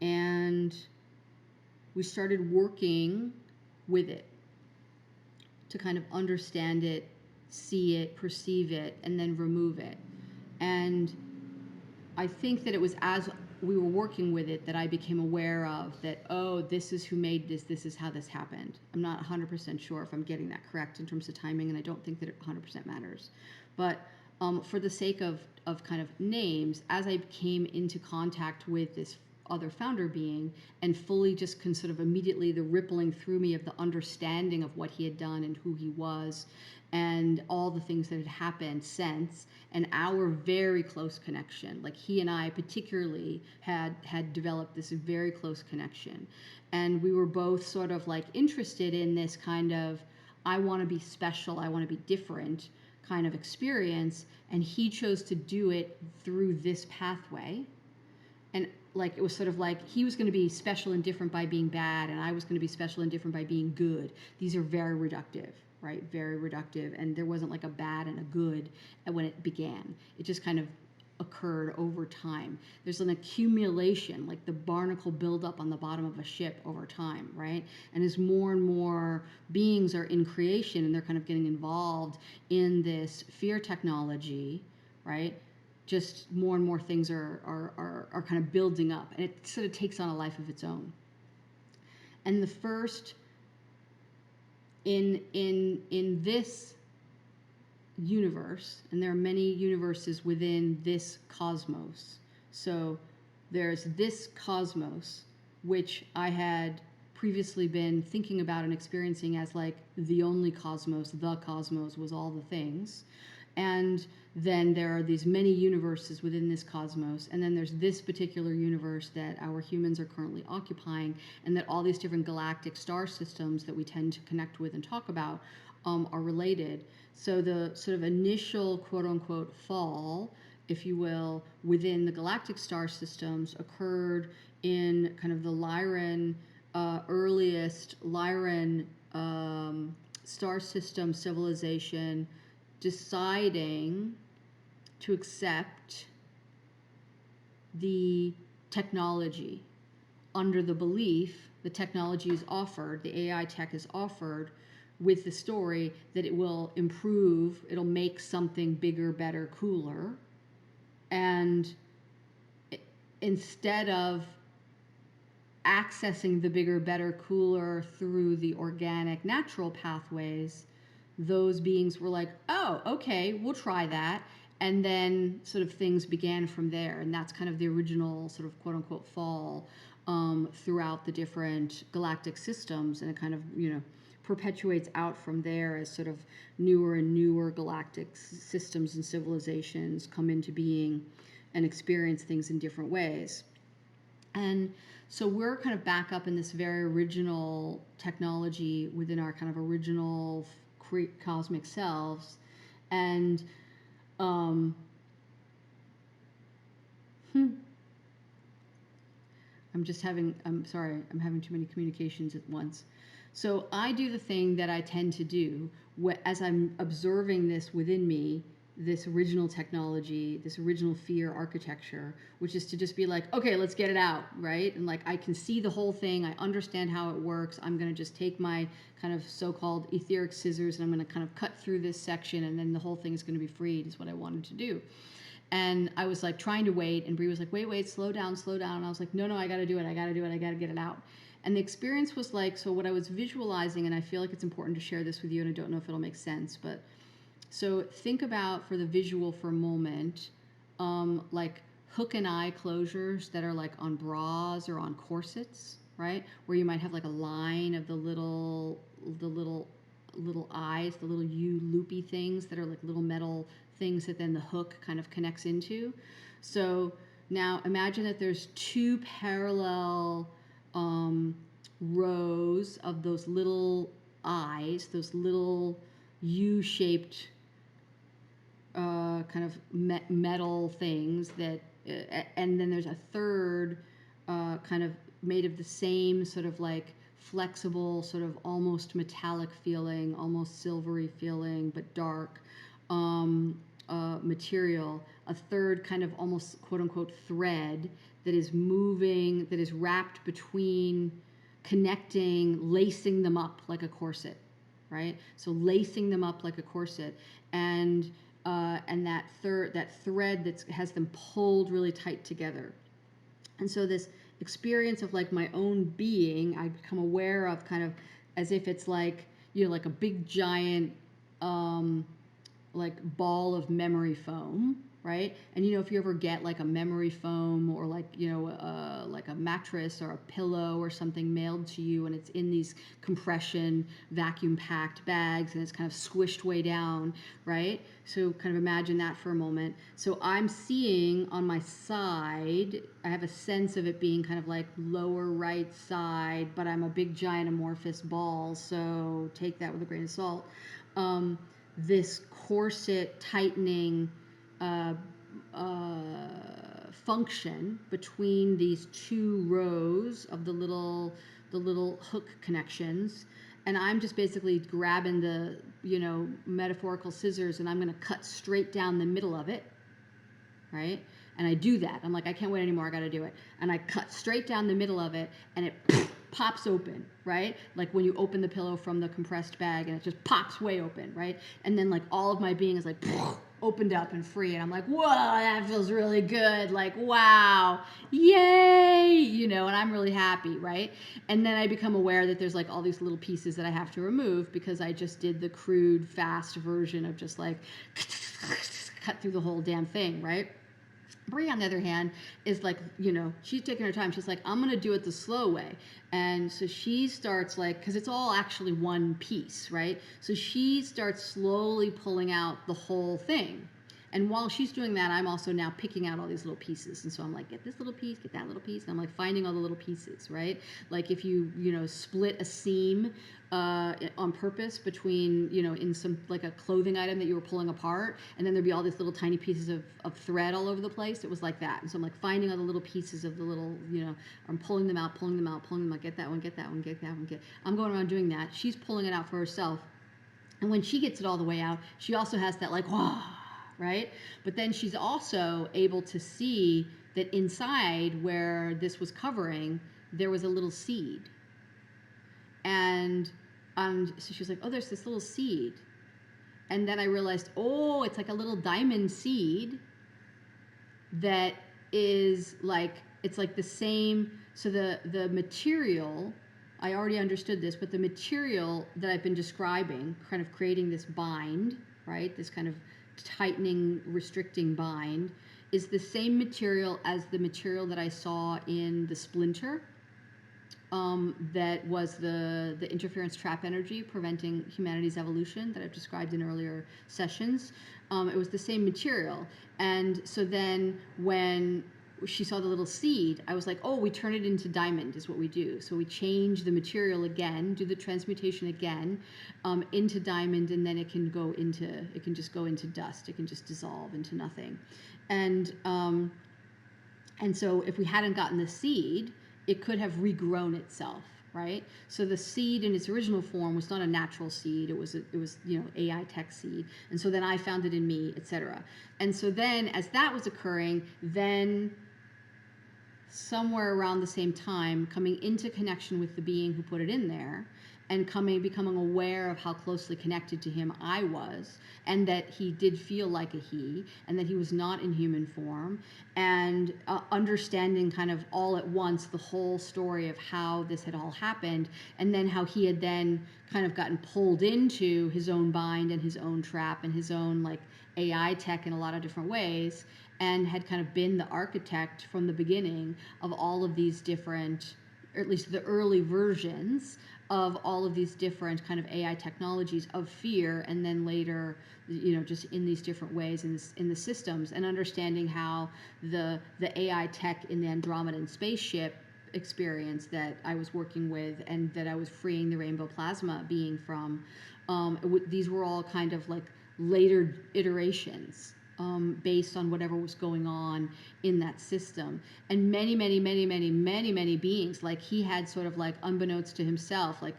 And we started working with it to kind of understand it, see it, perceive it, and then remove it. And I think that it was as we were working with it that I became aware of that, oh, this is who made this is how this happened. I'm not 100% sure if I'm getting that correct in terms of timing, and I don't think that it 100% matters. But for the sake of kind of names, as I came into contact with this other founder being and fully just sort of immediately the rippling through me of the understanding of what he had done and who he was and all the things that had happened since, and our very close connection, like he and I particularly had developed this very close connection, and we were both sort of like interested in this kind of, I want to be special, I want to be different kind of experience, and he chose to do it through this pathway. And like it was sort of like he was going to be special and different by being bad, and I was going to be special and different by being good. These are very reductive, right? Very reductive. And there wasn't like a bad and a good when it began. It just kind of occurred over time. There's an accumulation, like the barnacle buildup on the bottom of a ship over time, right? And as more and more beings are in creation and they're kind of getting involved in this fear technology, right? Just more and more things are kind of building up, and it sort of takes on a life of its own. And the first in this universe, and there are many universes within this cosmos. So there's this cosmos, which I had previously been thinking about and experiencing as like the only cosmos. The cosmos was all the things. And then there are these many universes within this cosmos, and then there's this particular universe that our humans are currently occupying, and that all these different galactic star systems that we tend to connect with and talk about are related. So the sort of initial quote unquote fall, if you will, within the galactic star systems occurred in kind of the Lyran, earliest Lyran star system civilization deciding to accept the technology under the belief the technology is offered, the AI tech is offered with the story that it will improve, it'll make something bigger, better, cooler. And instead of accessing the bigger, better, cooler through the organic, natural pathways, those beings were like, oh, okay, we'll try that. And then sort of things began from there. And that's kind of the original sort of quote unquote fall throughout the different galactic systems. And it kind of, perpetuates out from there as sort of newer and newer galactic systems and civilizations come into being and experience things in different ways. And so we're kind of back up in this very original technology within our kind of original cosmic selves. And I'm sorry, I'm having too many communications at once. So I do the thing that I tend to do as I'm observing this within me, this original technology, this original fear architecture, which is to just be like, okay, let's get it out, right? And like, I can see the whole thing. I understand how it works. I'm going to just take my kind of so-called etheric scissors and I'm going to kind of cut through this section, and then the whole thing is going to be freed, is what I wanted to do. And I was like trying to wait, and Bree was like, wait, slow down. And I was like, no, I got to do it. I got to get it out. And the experience was like, so what I was visualizing, and I feel like it's important to share this with you, and I don't know if it'll make sense, but so think about, for the visual for a moment, like hook and eye closures that are like on bras or on corsets, right? Where you might have like a line of the little eyes, the little U loopy things that are like little metal things that then the hook kind of connects into. So now imagine that there's two parallel rows of those little eyes, those little U-shaped kind of metal things that, and then there's a third kind of made of the same sort of like flexible, sort of almost metallic feeling, almost silvery feeling, but dark material. A third kind of almost quote unquote thread that is moving, that is wrapped between, connecting, lacing them up like a corset, right? So lacing them up like a corset, and that thread that has them pulled really tight together. And so this experience of like my own being, I become aware of kind of as if it's like, like a big giant like ball of memory foam, right? And if you ever get like a memory foam, or like like a mattress or a pillow or something mailed to you, and it's in these compression vacuum packed bags, and it's kind of squished way down, right? So kind of imagine that for a moment. So I'm seeing on my side, I have a sense of it being kind of like lower right side, but I'm a big giant amorphous ball, so take that with a grain of salt. This corset tightening function between these two rows of the little hook connections, and I'm just basically grabbing the metaphorical scissors, and I'm going to cut straight down the middle of it, right? And I do that. I'm like, I can't wait anymore. I got to do it. And I cut straight down the middle of it, and it pops open, right? Like when you open the pillow from the compressed bag, and it just pops way open, right? And then like all of my being is like opened up and free, and I'm like, whoa, that feels really good. Like, wow, yay, and I'm really happy, right? And then I become aware that there's like all these little pieces that I have to remove because I just did the crude, fast version of just like cut through the whole damn thing, right? Brie, on the other hand, is like, she's taking her time. She's like, I'm going to do it the slow way. And so she starts like, because it's all actually one piece, right? So she starts slowly pulling out the whole thing. And while she's doing that, I'm also now picking out all these little pieces. And so I'm like, get this little piece, get that little piece. And I'm like finding all the little pieces, right? Like if you, split a seam on purpose between, in some, like a clothing item that you were pulling apart, and then there'd be all these little tiny pieces of thread all over the place. It was like that. And so I'm like finding all the little pieces of the little, I'm pulling them out, get that one, get that one, get that one, I'm going around doing that. She's pulling it out for herself. And when she gets it all the way out, she also has that like, wow, right? But then she's also able to see that inside where this was covering, there was a little seed. And so she was like, oh, there's this little seed. And then I realized, oh, it's like a little diamond seed that is like, it's like the same. So the material, I already understood this, but the material that I've been describing, kind of creating this bind, right? This kind of tightening, restricting bind, is the same material as the material that I saw in the splinter. That was the interference trap energy preventing humanity's evolution that I've described in earlier sessions. It was the same material. And so then when she saw the little seed, I was like, oh, we turn it into diamond is what we do. So we change the material again, do the transmutation again into diamond, and then it can just go into dust. It can just dissolve into nothing. And so if we hadn't gotten the seed, it could have regrown itself, right? So the seed in its original form was not a natural seed. It was AI tech seed. And so then I found it in me, etc. And so then as that was occurring, then somewhere around the same time, coming into connection with the being who put it in there, and becoming aware of how closely connected to him I was, and that he did feel like a he, and that he was not in human form, and understanding kind of all at once the whole story of how this had all happened, and then how he had then kind of gotten pulled into his own bind and his own trap and his own like AI tech in a lot of different ways, and had kind of been the architect from the beginning of all of these different, or at least the early versions of all of these different kind of AI technologies of fear, and then later, just in these different ways in the systems, and understanding how the AI tech in the Andromedan spaceship experience that I was working with and that I was freeing the rainbow plasma being from, these were all kind of like later iterations based on whatever was going on in that system. And many beings, like he had sort of like unbeknownst to himself, like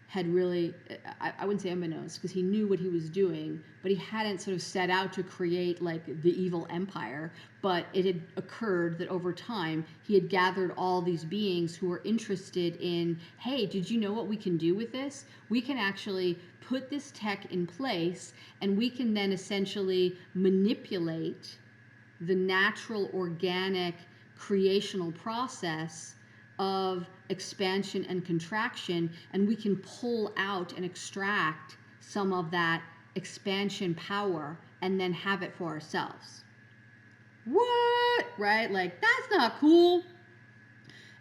had really, I wouldn't say unbeknownst because he knew what he was doing, but he hadn't sort of set out to create like the evil empire. But it had occurred that over time he had gathered all these beings who were interested in, hey, did you know what we can do with this? We can actually put this tech in place, and we can then essentially manipulate the natural organic creational process of expansion and contraction, and we can pull out and extract some of that expansion power and then have it for ourselves. What? Right? Like, that's not cool.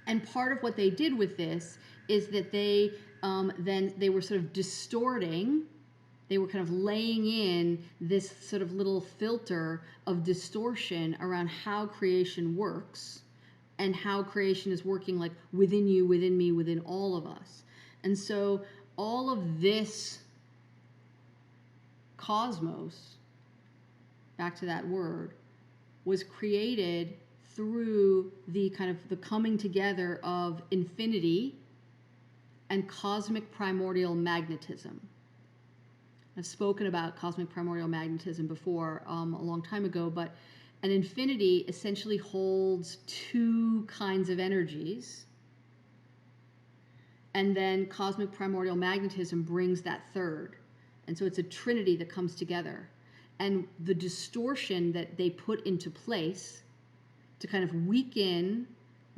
And part of what they did with this is that they were sort of distorting, they were kind of laying in this sort of little filter of distortion around how creation works and how creation is working like within you, within me, within all of us. And so all of this cosmos, back to that word, was created through the kind of the coming together of infinity and cosmic primordial magnetism. I've spoken about cosmic primordial magnetism before a long time ago, but an infinity essentially holds two kinds of energies, and then cosmic primordial magnetism brings that third. And so it's a trinity that comes together. And the distortion that they put into place to kind of weaken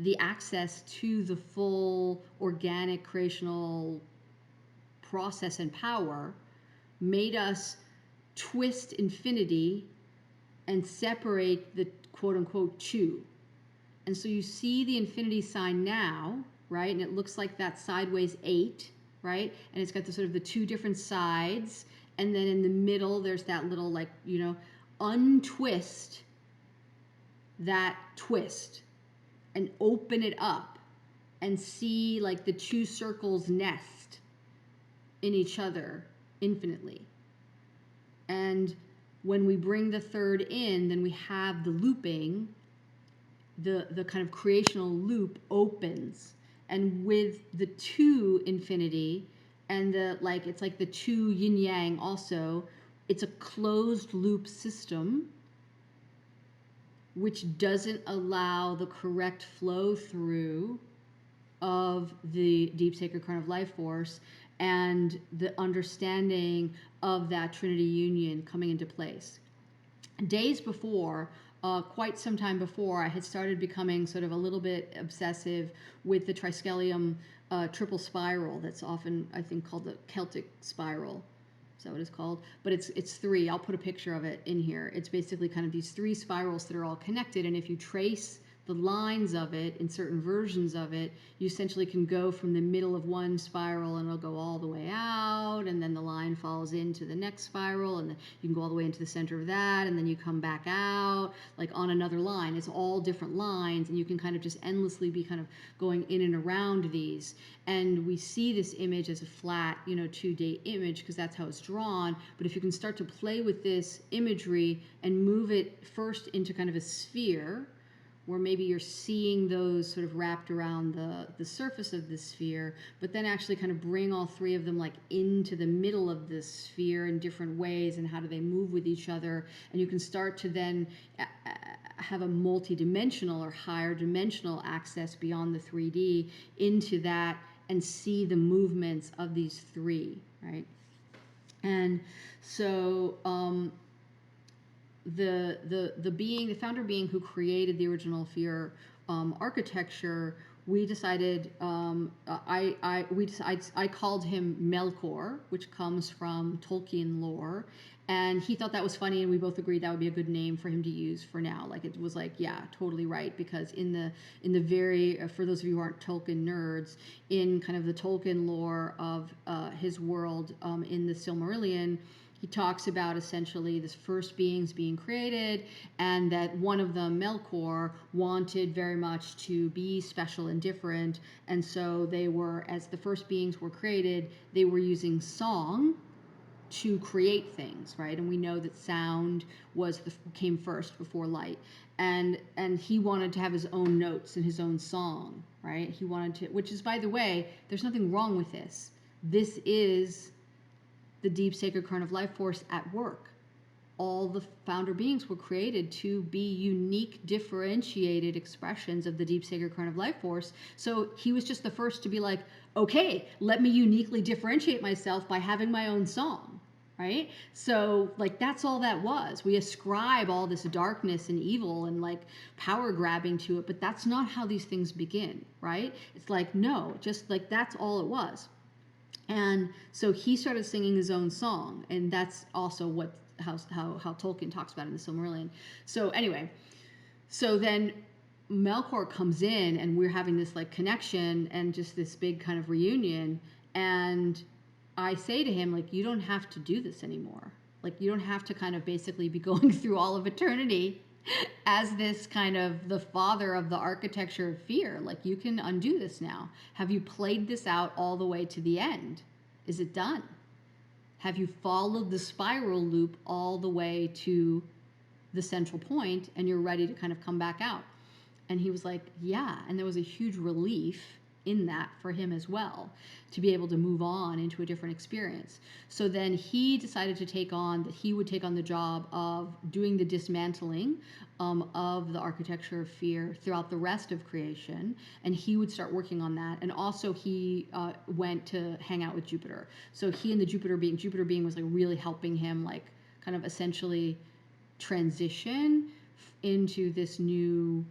the access to the full organic creational process and power, made us twist infinity and separate the quote unquote two. And so you see the infinity sign now, right? And it looks like that sideways 8, right? And it's got the sort of the two different sides. And then in the middle, there's that little, like, untwist that twist and open it up and see like the two circles nest in each other infinitely. And when we bring the third in, then we have the looping, the kind of creational loop opens. And with the two infinity and it's like the two yin yang also, it's a closed loop system which doesn't allow the correct flow through of the deep sacred current of life force and the understanding of that Trinity union coming into place. Days before, quite some time before, I had started becoming sort of a little bit obsessive with the triskelium triple spiral that's often, I think, called the Celtic spiral. Is that what it's called? But it's 3. I'll put a picture of it in here. It's basically kind of these 3 spirals that are all connected, and if you trace the lines of it in certain versions of it, you essentially can go from the middle of one spiral and it'll go all the way out, and then the line falls into the next spiral, and then you can go all the way into the center of that, and then you come back out like on another line. It's all different lines, and you can kind of just endlessly be kind of going in and around these. And we see this image as a flat, 2D image because that's how it's drawn. But if you can start to play with this imagery and move it first into kind of a sphere, where maybe you're seeing those sort of wrapped around the surface of the sphere, but then actually kind of bring all 3 of them like into the middle of this sphere in different ways, and how do they move with each other. And you can start to then have a multi-dimensional or higher dimensional access beyond the 3D into that and see the movements of these 3, right? And so the founder being who created the original Fear architecture, we decided I called him Melkor, which comes from Tolkien lore, and he thought that was funny, and we both agreed that would be a good name for him to use for now. Like, it was like, yeah, totally right, because in the very for those of you who aren't Tolkien nerds, in kind of the Tolkien lore of his world in the Silmarillion, he talks about essentially this first beings being created, and that one of them, Melkor, wanted very much to be special and different. And so they were, as the first beings were created, they were using song to create things, right? And we know that sound came first before light. And he wanted to have his own notes and his own song, right? He wanted to, which is, by the way, there's nothing wrong with this. This is the deep sacred current of life force at work. All the founder beings were created to be unique, differentiated expressions of the deep sacred current of life force. So he was just the first to be like, okay, let me uniquely differentiate myself by having my own song, right? So like, that's all that was. We ascribe all this darkness and evil and like power grabbing to it, but that's not how these things begin, right? It's like, no, just like, that's all it was. And so he started singing his own song, and that's also how Tolkien talks about it in the Silmarillion. So anyway, so then Melkor comes in, and we're having this like connection and just this big kind of reunion. And I say to him, like, you don't have to do this anymore. Like, you don't have to kind of basically be going through all of eternity as this kind of the father of the architecture of fear. Like, you can undo this now. Have you played this out all the way to the end? Is it done? Have you followed the spiral loop all the way to the central point, and you're ready to kind of come back out? And he was like, yeah. And there was a huge relief in that for him as well, to be able to move on into a different experience. So then he decided to take on the job of doing the dismantling of the architecture of fear throughout the rest of creation, and he would start working on that. And also he went to hang out with Jupiter. So he and the Jupiter being was like really helping him, like, kind of essentially transition into this new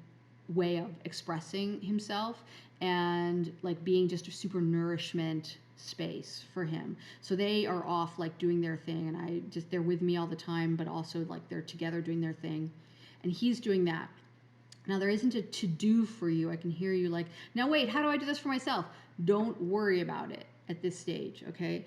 way of expressing himself, and like being just a super nourishment space for him. So they are off like doing their thing, and they're with me all the time, but also like they're together doing their thing, and he's doing that. Now, there isn't a to do for you. I can hear you like, now wait, how do I do this for myself? Don't worry about it at this stage, okay?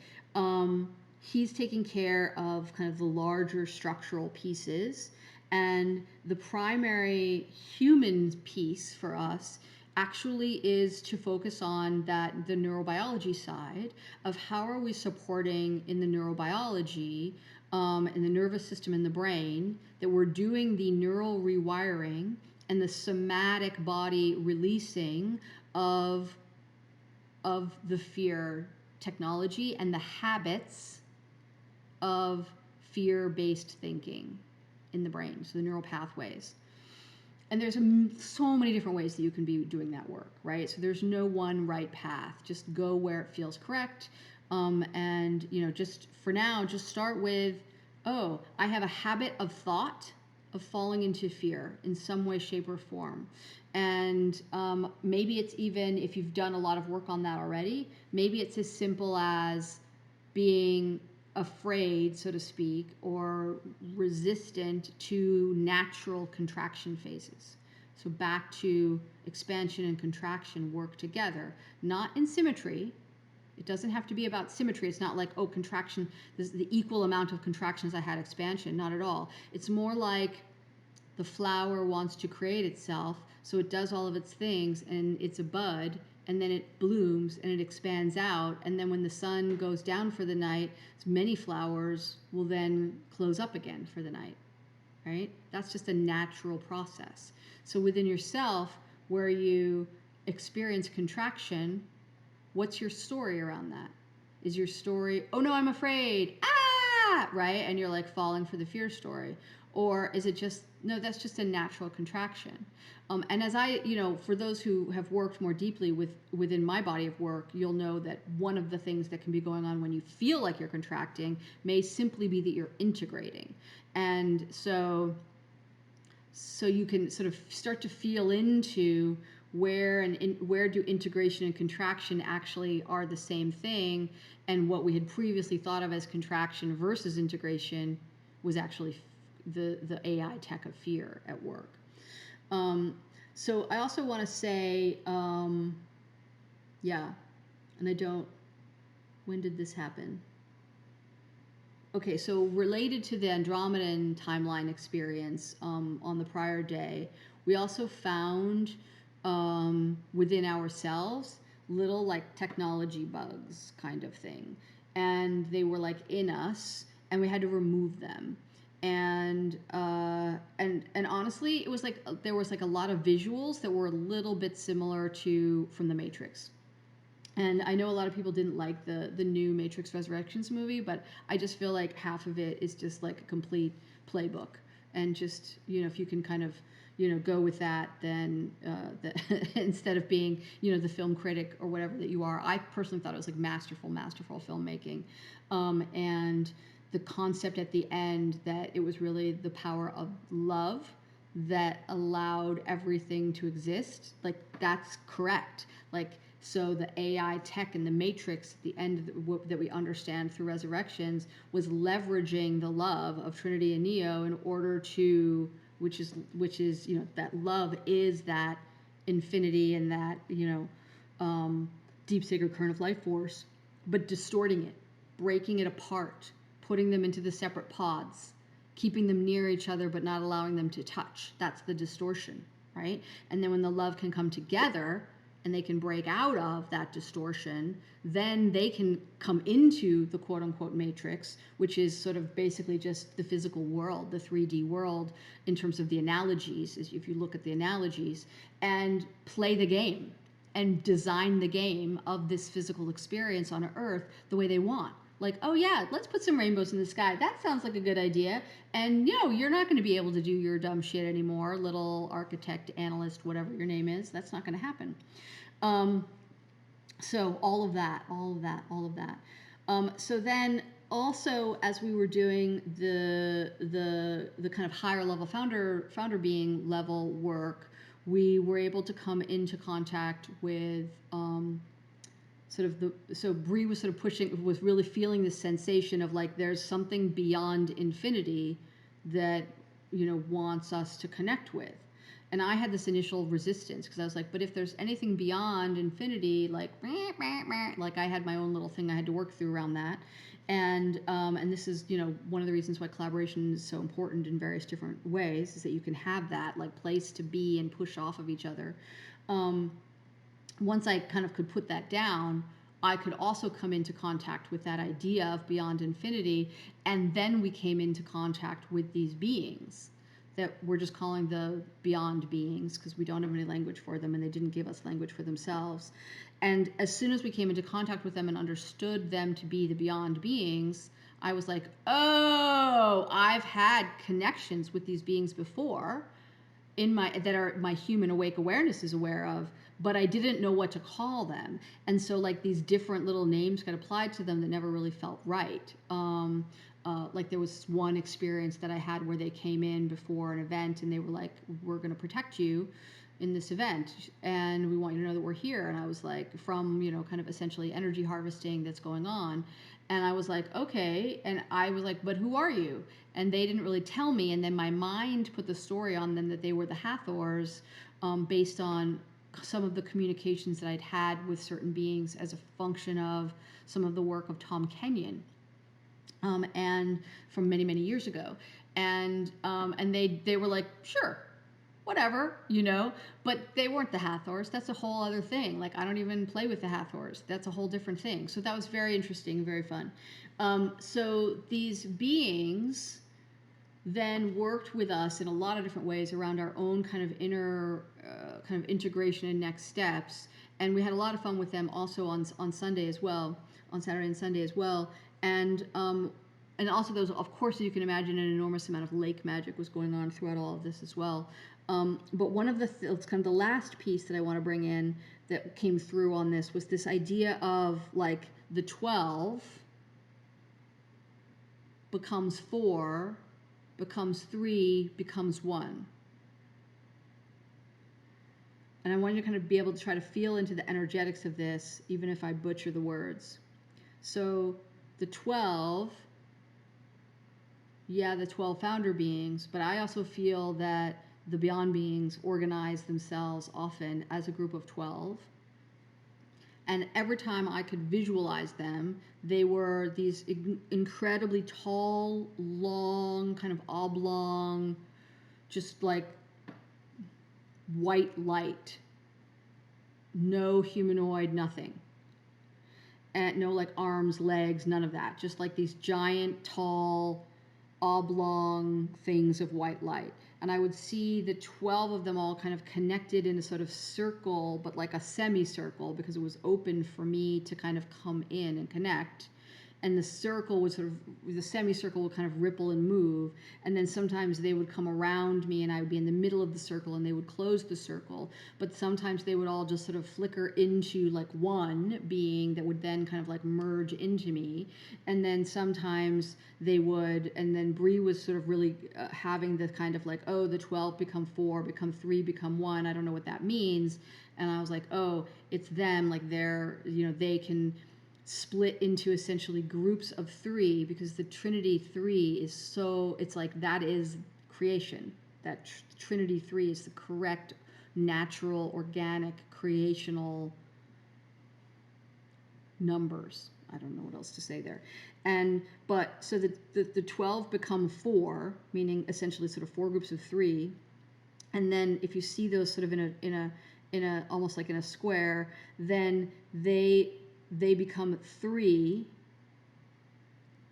He's taking care of kind of the larger structural pieces. And the primary human piece for us actually is to focus on the neurobiology side of how are we supporting in the neurobiology, in the nervous system in the brain, that we're doing the neural rewiring and the somatic body releasing of the fear technology and the habits of fear-based thinking in the brain, so the neural pathways. And there's so many different ways that you can be doing that work, right? So there's no one right path. Just go where it feels correct. And, just for now, just start with, oh, I have a habit of thought of falling into fear in some way, shape, or form. And maybe it's even, if you've done a lot of work on that already, maybe it's as simple as being afraid, so to speak, or resistant to natural contraction phases. So back to expansion and contraction work together, not in symmetry. It doesn't have to be about symmetry. It's not like, oh, contraction, this is the equal amount of contraction as I had expansion. Not at all. It's more like the flower wants to create itself, so it does all of its things, and it's a bud, and then it blooms and it expands out, and then when the sun goes down for the night, many flowers will then close up again for the night, right? That's just a natural process. So within yourself, where you experience contraction, what's your story around that? Is your story, oh no, I'm afraid, right? And you're like falling for the fear story. Or is it just, no, that's just a natural contraction. And as I, for those who have worked more deeply within my body of work, you'll know that one of the things that can be going on when you feel like you're contracting may simply be that you're integrating. And so you can sort of start to feel into where do integration and contraction actually are the same thing, and what we had previously thought of as contraction versus integration was actually the AI tech of fear at work. So I also want to say, and when did this happen? Okay, so related to the Andromedan timeline experience on the prior day, we also found within ourselves little like technology bugs kind of thing. And they were like in us, and we had to remove them. And honestly, it was like there was like a lot of visuals that were a little bit similar to from the Matrix. And I know a lot of people didn't like the new Matrix Resurrections movie, but I just feel like half of it is just like a complete playbook. And just, if you can kind of, go with that, then instead of being, the film critic or whatever that you are, I personally thought it was like masterful filmmaking. And the concept at the end that it was really the power of love that allowed everything to exist, like that's correct. Like, so the AI tech in the Matrix at the end that we understand through Resurrections was leveraging the love of Trinity and Neo in order to, which is that love is that infinity and that deep sacred current of life force, but distorting it, breaking it apart, putting them into the separate pods, keeping them near each other but not allowing them to touch. That's the distortion, right? And then when the love can come together and they can break out of that distortion, then they can come into the quote unquote matrix, which is sort of basically just the physical world, the 3D world in terms of the analogies, if you look at the analogies, and play the game and design the game of this physical experience on Earth the way they want. Like, oh yeah, let's put some rainbows in the sky. That sounds like a good idea. And you're not going to be able to do your dumb shit anymore, little architect, analyst, whatever your name is. That's not going to happen. So all of that. So then also, as we were doing the kind of higher level founder being level work, we were able to come into contact with so Bree was sort of pushing, was really feeling this sensation of like there's something beyond infinity that, you know, wants us to connect with. And I had this initial resistance because I was like, but if there's anything beyond infinity, like I had my own little thing I had to work through around that. And this is, you know, one of the reasons why collaboration is so important in various different ways, is that you can have that like place to be and push off of each other. Once I kind of could put that down, I could also come into contact with that idea of beyond infinity. And then we came into contact with these beings that we're just calling the beyond beings because we don't have any language for them and they didn't give us language for themselves. And as soon as we came into contact with them and understood them to be the beyond beings, I was like, oh, I've had connections with these beings before in my that are my human awake awareness is aware of, but I didn't know what to call them. And so like these different little names got applied to them that never really felt right. Like there was one experience that I had where they came in before an event and they were like, we're going to protect you in this event and we want you to know that we're here. And I was like, from, you know, kind of essentially energy harvesting that's going on. And I was like, okay. And I was like, but who are you? And they didn't really tell me. And then my mind put the story on them that they were the Hathors, based on some of the communications that I'd had with certain beings as a function of some of the work of Tom Kenyon, and from many, many years ago. And they were like, sure, whatever, you know, but they weren't the Hathors. That's a whole other thing. Like, I don't even play with the Hathors. That's a whole different thing. So that was very interesting, very fun. So these beings then worked with us in a lot of different ways around our own kind of inner kind of integration and next steps. And we had a lot of fun with them also on Sunday as well, on Saturday and Sunday as well. And also those, of course, as you can imagine, an enormous amount of lake magic was going on throughout all of this as well. But one of the, it's kind of the last piece that I want to bring in that came through on this was this idea of like the 12 becomes 4, becomes 3, becomes 1. And I want you to kind of be able to try to feel into the energetics of this, even if I butcher the words. So the 12, yeah, the 12 founder beings, but I also feel that the beyond beings organize themselves often as a group of 12. And every time I could visualize them, they were these incredibly tall, long, kind of oblong, just like white light. No humanoid, nothing. And no like arms, legs, none of that. Just like these giant, tall, oblong things of white light. And I would see the 12 of them all kind of connected in a sort of circle, but like a semicircle, because it was open for me to kind of come in and connect. And the circle would sort of, the semicircle would kind of ripple and move. And then sometimes they would come around me and I would be in the middle of the circle and they would close the circle. But sometimes they would all just sort of flicker into like one being that would then kind of like merge into me. And then sometimes they would, and then Bree was sort of really having the kind of like, oh, the 12 become 4, become 3, become 1. I don't know what that means. And I was like, oh, it's them. Like they're, you know, they can split into essentially groups of 3 because the Trinity 3 is so, it's like that is creation. That Trinity 3 is the correct natural, organic, creational numbers. I don't know what else to say there. And but so the 12 become 4, meaning essentially sort of 4 groups of 3. And then if you see those sort of in a almost like in a square, then they become 3.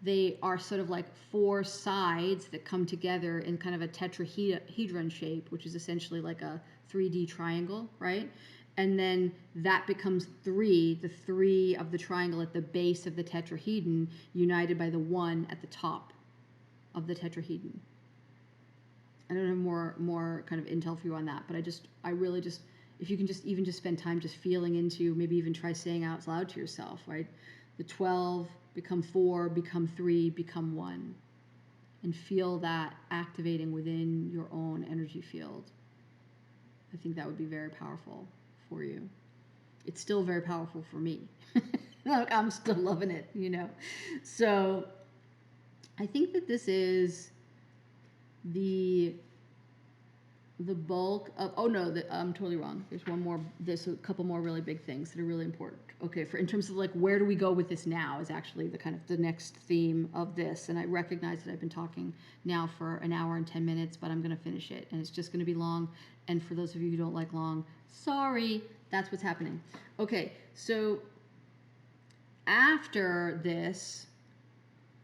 They are sort of like 4 sides that come together in kind of a tetrahedron shape, which is essentially like a 3D triangle, right? And then that becomes 3, the 3 of the triangle at the base of the tetrahedron, united by the 1 at the top of the tetrahedron. I don't have more kind of intel for you on that, but I really just, if you can just even just spend time just feeling into, maybe even try saying out loud to yourself, right? The 12 become 4, become 3, become 1. And feel that activating within your own energy field. I think that would be very powerful for you. It's still very powerful for me. Look, I'm still loving it, you know. So I think that this is the bulk of, oh no, I'm totally wrong. There's a couple more really big things that are really important. Okay, for in terms of like where do we go with this now is actually the kind of the next theme of this. And I recognize that I've been talking now for an hour and 10 minutes, but I'm going to finish it and it's just going to be long. And for those of you who don't like long, sorry, that's what's happening. Okay, so after this,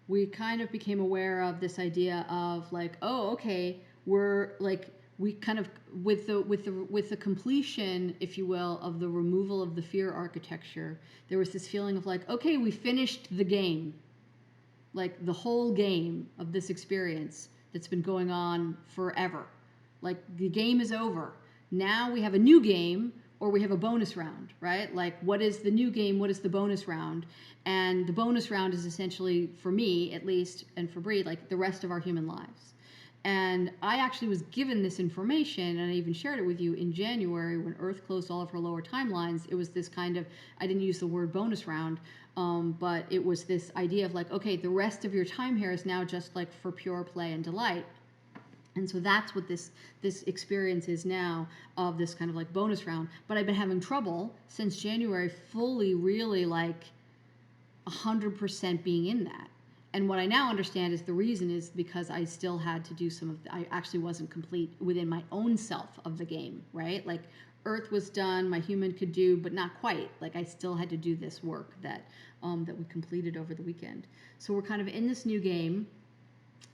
we kind of became aware of this idea of like, oh, okay, we're like, we kind of with the completion, if you will, of the removal of the fear architecture, there was this feeling of like, okay, we finished the game, like the whole game of this experience that's been going on forever. Like the game is over. Now we have a new game or we have a bonus round, right? Like what is the new game? What is the bonus round? And the bonus round is essentially, for me at least, and for Bree, like the rest of our human lives. And I actually was given this information, and I even shared it with you in January when Earth closed all of her lower timelines. It was this kind of, I didn't use the word bonus round, but it was this idea of like, okay, the rest of your time here is now just like for pure play and delight. And so that's what this experience is now, of this kind of like bonus round. But I've been having trouble since January fully really like 100% being in that. And what I now understand is the reason is because I still had to do some of I actually wasn't complete within my own self of the game, right? Like Earth was done, my human could do, but not quite. Like I still had to do this work that we completed over the weekend. So we're kind of in this new game,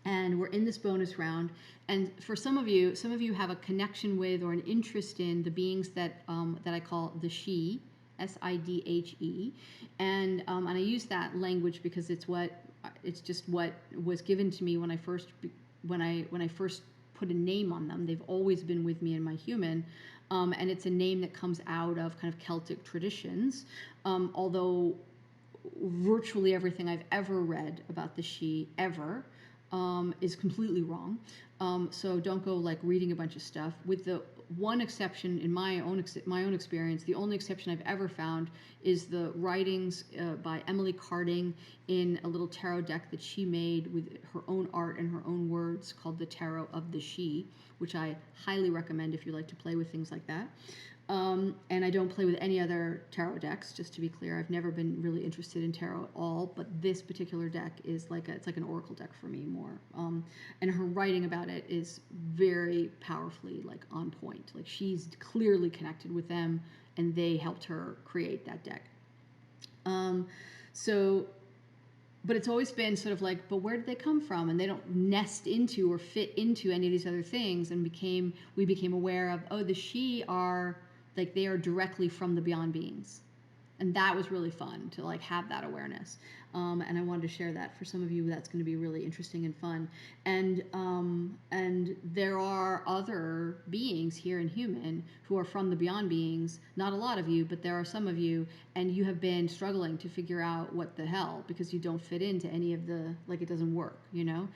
and we're in this bonus round. And for some of you have a connection with or an interest in the beings that I call the she, Sidhe, and I use that language because it's just what was given to me when I first put a name on them. They've always been with me in my human, and it's a name that comes out of kind of Celtic traditions, although virtually everything I've ever read about the she ever is completely wrong. So don't go like reading a bunch of stuff. With the one exception in my own experience, the only exception I've ever found is the writings by Emily Carding in a little tarot deck that she made with her own art and her own words called the Tarot of the She, which I highly recommend if you like to play with things like that. And I don't play with any other tarot decks, just to be clear. I've never been really interested in tarot at all, but this particular deck is it's like an oracle deck for me more. And her writing about it is very powerfully like on point. Like she's clearly connected with them, and they helped her create that deck. So but it's always been sort of like, but where did they come from? And they don't nest into or fit into any of these other things. And we became aware of, oh, the she are like, they are directly from the beyond beings. And that was really fun to like have that awareness. And I wanted to share that for some of you. That's going to be really interesting and fun. And there are other beings here in human who are from the beyond beings. Not a lot of you, but there are some of you, and you have been struggling to figure out what the hell, because you don't fit into any of the, like, it doesn't work, you know.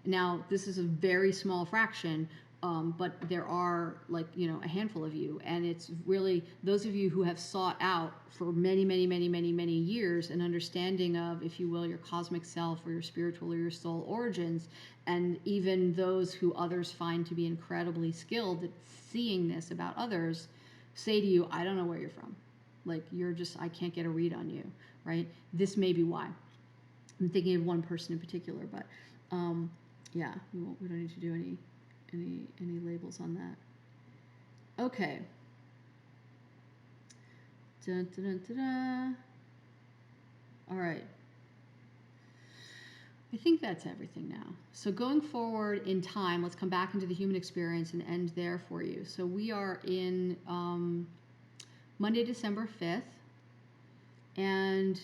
Now this is a very small fraction. But there are, like, you know, a handful of you, and it's really those of you who have sought out for many, many, many, many, many years an understanding of, if you will, your cosmic self or your spiritual or your soul origins, and even those who others find to be incredibly skilled at seeing this about others, say to you, I don't know where you're from. Like, I can't get a read on you, right? This may be why. I'm thinking of one person in particular, but yeah, we don't need to do any labels on that. Okay. Dun, dun, dun, dun, dun. All right. I think that's everything now. So going forward in time, let's come back into the human experience and end there for you. So we are in Monday, December 5th, and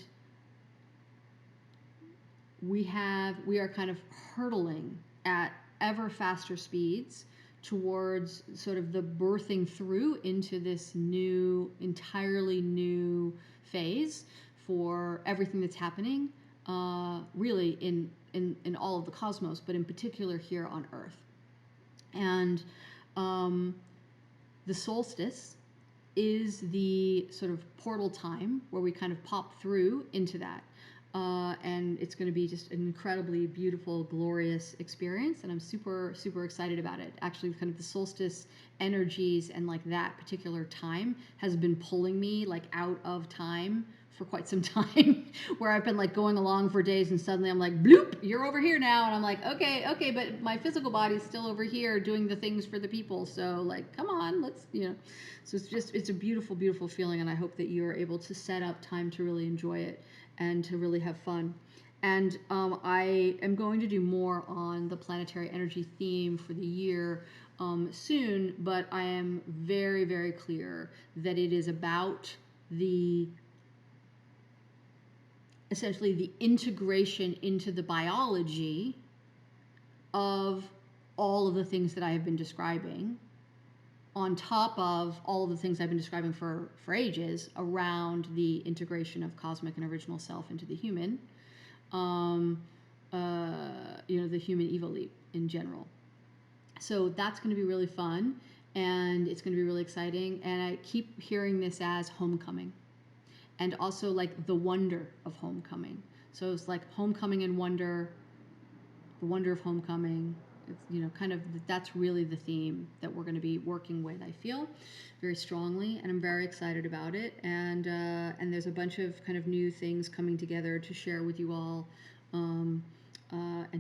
we are kind of hurtling at ever faster speeds towards sort of the birthing through into this new, entirely new phase for everything that's happening, really in all of the cosmos, but in particular here on Earth. And The solstice is the sort of portal time where we kind of pop through into that. And it's going to be just an incredibly beautiful, glorious experience. And I'm super, super excited about it. Actually, kind of the solstice energies and like that particular time has been pulling me like out of time for quite some time where I've been like going along for days and suddenly I'm like, bloop, you're over here now. And I'm like, okay, but my physical body's still over here doing the things for the people. So like, come on, let's, so it's a beautiful, beautiful feeling. And I hope that you're able to set up time to really enjoy it and to really have fun. And I am going to do more on the planetary energy theme for the year soon, but I am very, very clear that it is about essentially the integration into the biology of all of the things that I have been describing, on top of all of the things I've been describing for ages around the integration of cosmic and original self into the human, the human Eva leap in general. So that's going to be really fun, and it's going to be really exciting. And I keep hearing this as homecoming, and also like the wonder of homecoming. So it's like homecoming and wonder, the wonder of homecoming. It's, kind of that's really the theme that we're going to be working with. I feel very strongly, and I'm very excited about it. And there's a bunch of kind of new things coming together to share with you all, and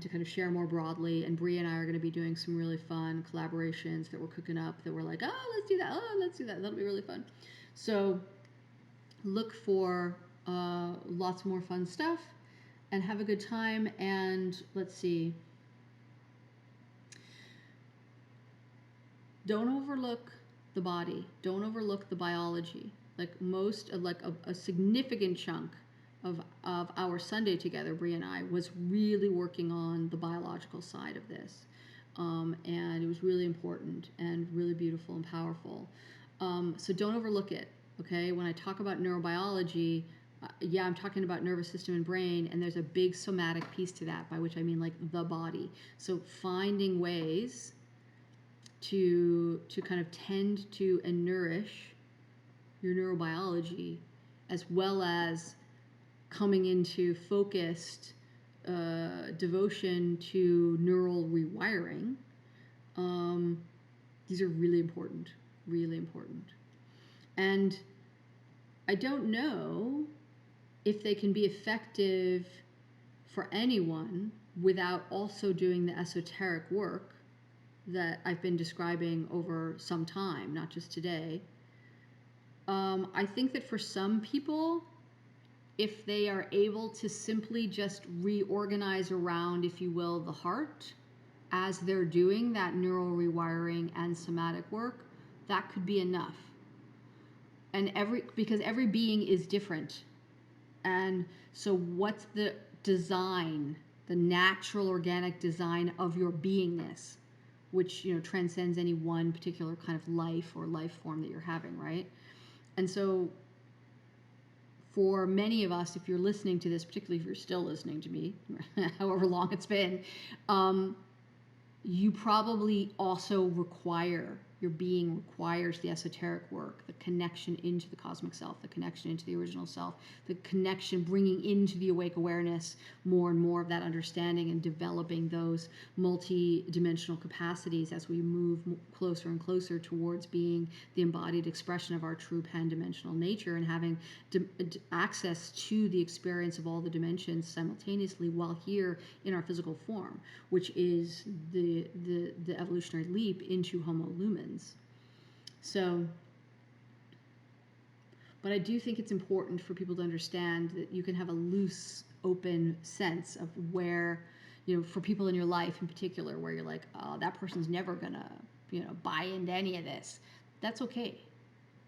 to kind of share more broadly. And Bria and I are going to be doing some really fun collaborations that we're cooking up. That we're like, oh, let's do that. Oh, let's do that. That'll be really fun. So look for lots more fun stuff, and have a good time. And let's see. Don't overlook the body. Don't overlook the biology. Like a significant chunk of our Sunday together, Brie and I, was really working on the biological side of this. And it was really important and really beautiful and powerful. So don't overlook it, okay? When I talk about neurobiology, I'm talking about nervous system and brain, and there's a big somatic piece to that, by which I mean like the body. So finding ways to kind of tend to and nourish your neurobiology, as well as coming into focused devotion to neural rewiring. These are really important, really important. And I don't know if they can be effective for anyone without also doing the esoteric work that I've been describing over some time, not just today. I think that for some people, if they are able to simply just reorganize around, if you will, the heart as they're doing that neural rewiring and somatic work, that could be enough. And because every being is different. And so what's the design, the natural organic design of your beingness, which transcends any one particular kind of life or life form that you're having, right? And so for many of us, if you're listening to this, particularly if you're still listening to me, however long it's been, you probably also your being requires the esoteric work, the connection into the cosmic self, the connection into the original self, the connection, bringing into the awake awareness more and more of that understanding, and developing those multi-dimensional capacities as we move closer and closer towards being the embodied expression of our true pan-dimensional nature, and having access to the experience of all the dimensions simultaneously while here in our physical form, which is the evolutionary leap into Homo lumens. So, but I do think it's important for people to understand that you can have a loose, open sense of where, for people in your life in particular, where you're like, oh, that person's never gonna, buy into any of this. That's okay.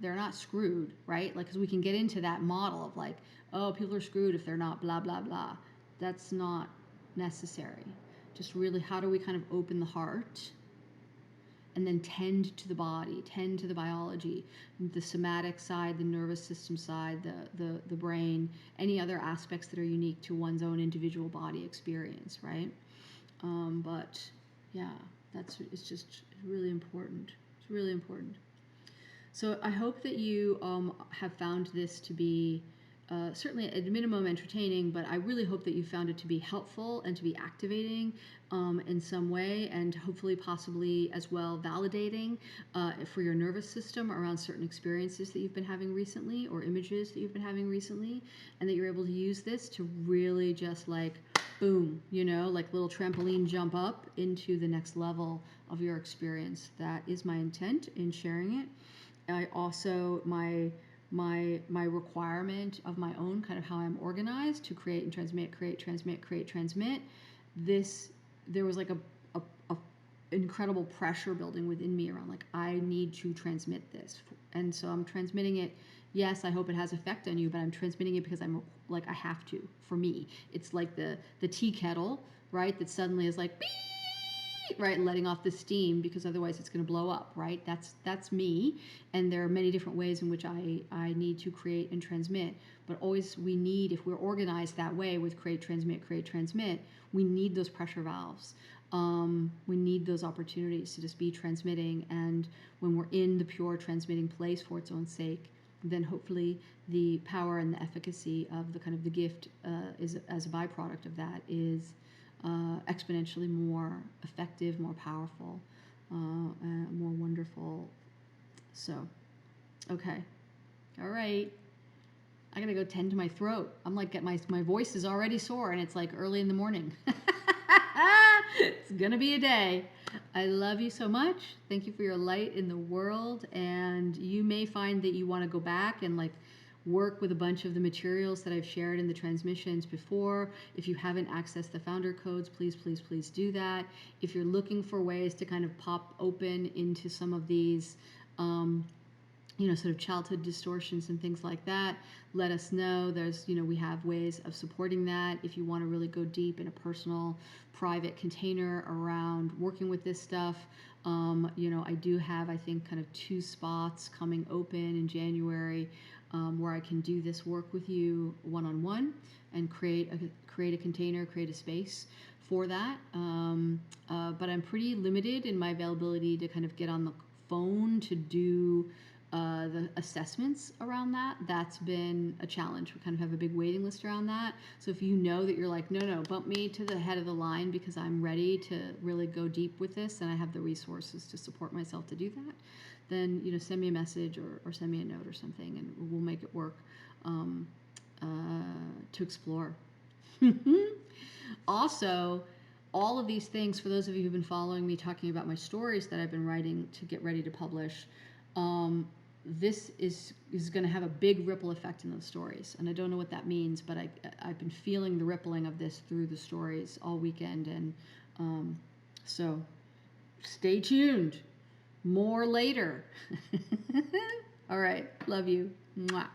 They're not screwed, right? Like, because we can get into that model of like, oh, people are screwed if they're not blah, blah, blah. That's not necessary. Just really, how do we kind of open the heart and then tend to the body, tend to the biology, the somatic side, the nervous system side, the brain, any other aspects that are unique to one's own individual body experience, right? But yeah, it's just really important. It's really important. So I hope that you have found this to be certainly at a minimum entertaining, but I really hope that you found it to be helpful and to be activating in some way, and hopefully possibly as well validating for your nervous system around certain experiences that you've been having recently or images that you've been having recently, and that you're able to use this to really just like boom, you know, like little trampoline jump up into the next level of your experience. That is my intent in sharing it. I also my requirement of my own kind of how I'm organized to create and transmit, create, transmit, create, transmit. This there was like a incredible pressure building within me around like I need to transmit this, and so I'm transmitting it. Yes, I hope it has effect on you, but I'm transmitting it because I'm like I have to. For me, it's like the tea kettle, right? That suddenly is like beep, right, letting off the steam because otherwise it's going to blow up, right? That's me, and there are many different ways in which I need to create and transmit. But always we need, if we're organized that way with create, transmit, we need those pressure valves. We need those opportunities to just be transmitting, and when we're in the pure transmitting place for its own sake, then hopefully the power and the efficacy of the kind of the gift is as a byproduct of that is exponentially more effective, more powerful, more wonderful. So, okay, all right. I gotta go tend to my throat. I'm like, my voice is already sore, and it's like early in the morning. It's gonna be a day. I love you so much. Thank you for your light in the world. And you may find that you want to go back and like work with a bunch of the materials that I've shared in the transmissions before. If you haven't accessed the founder codes, please, please, please do that. If you're looking for ways to kind of pop open into some of these, sort of childhood distortions and things like that, let us know. There's, we have ways of supporting that. If you want to really go deep in a personal, private container around working with this stuff, I do have, I think, kind of 2 spots coming open in January where I can do this work with you one-on-one and create a container, create a space for that. But I'm pretty limited in my availability to kind of get on the phone to do the assessments around that. That's been a challenge. We kind of have a big waiting list around that. So if you know that you're like, no, bump me to the head of the line because I'm ready to really go deep with this and I have the resources to support myself to do that, then send me a message or send me a note or something, and we'll make it work to explore. Also, all of these things, for those of you who've been following me talking about my stories that I've been writing to get ready to publish, this is going to have a big ripple effect in those stories. And I don't know what that means, but I've been feeling the rippling of this through the stories all weekend. And so stay tuned. More later. All right. Love you. Mwah.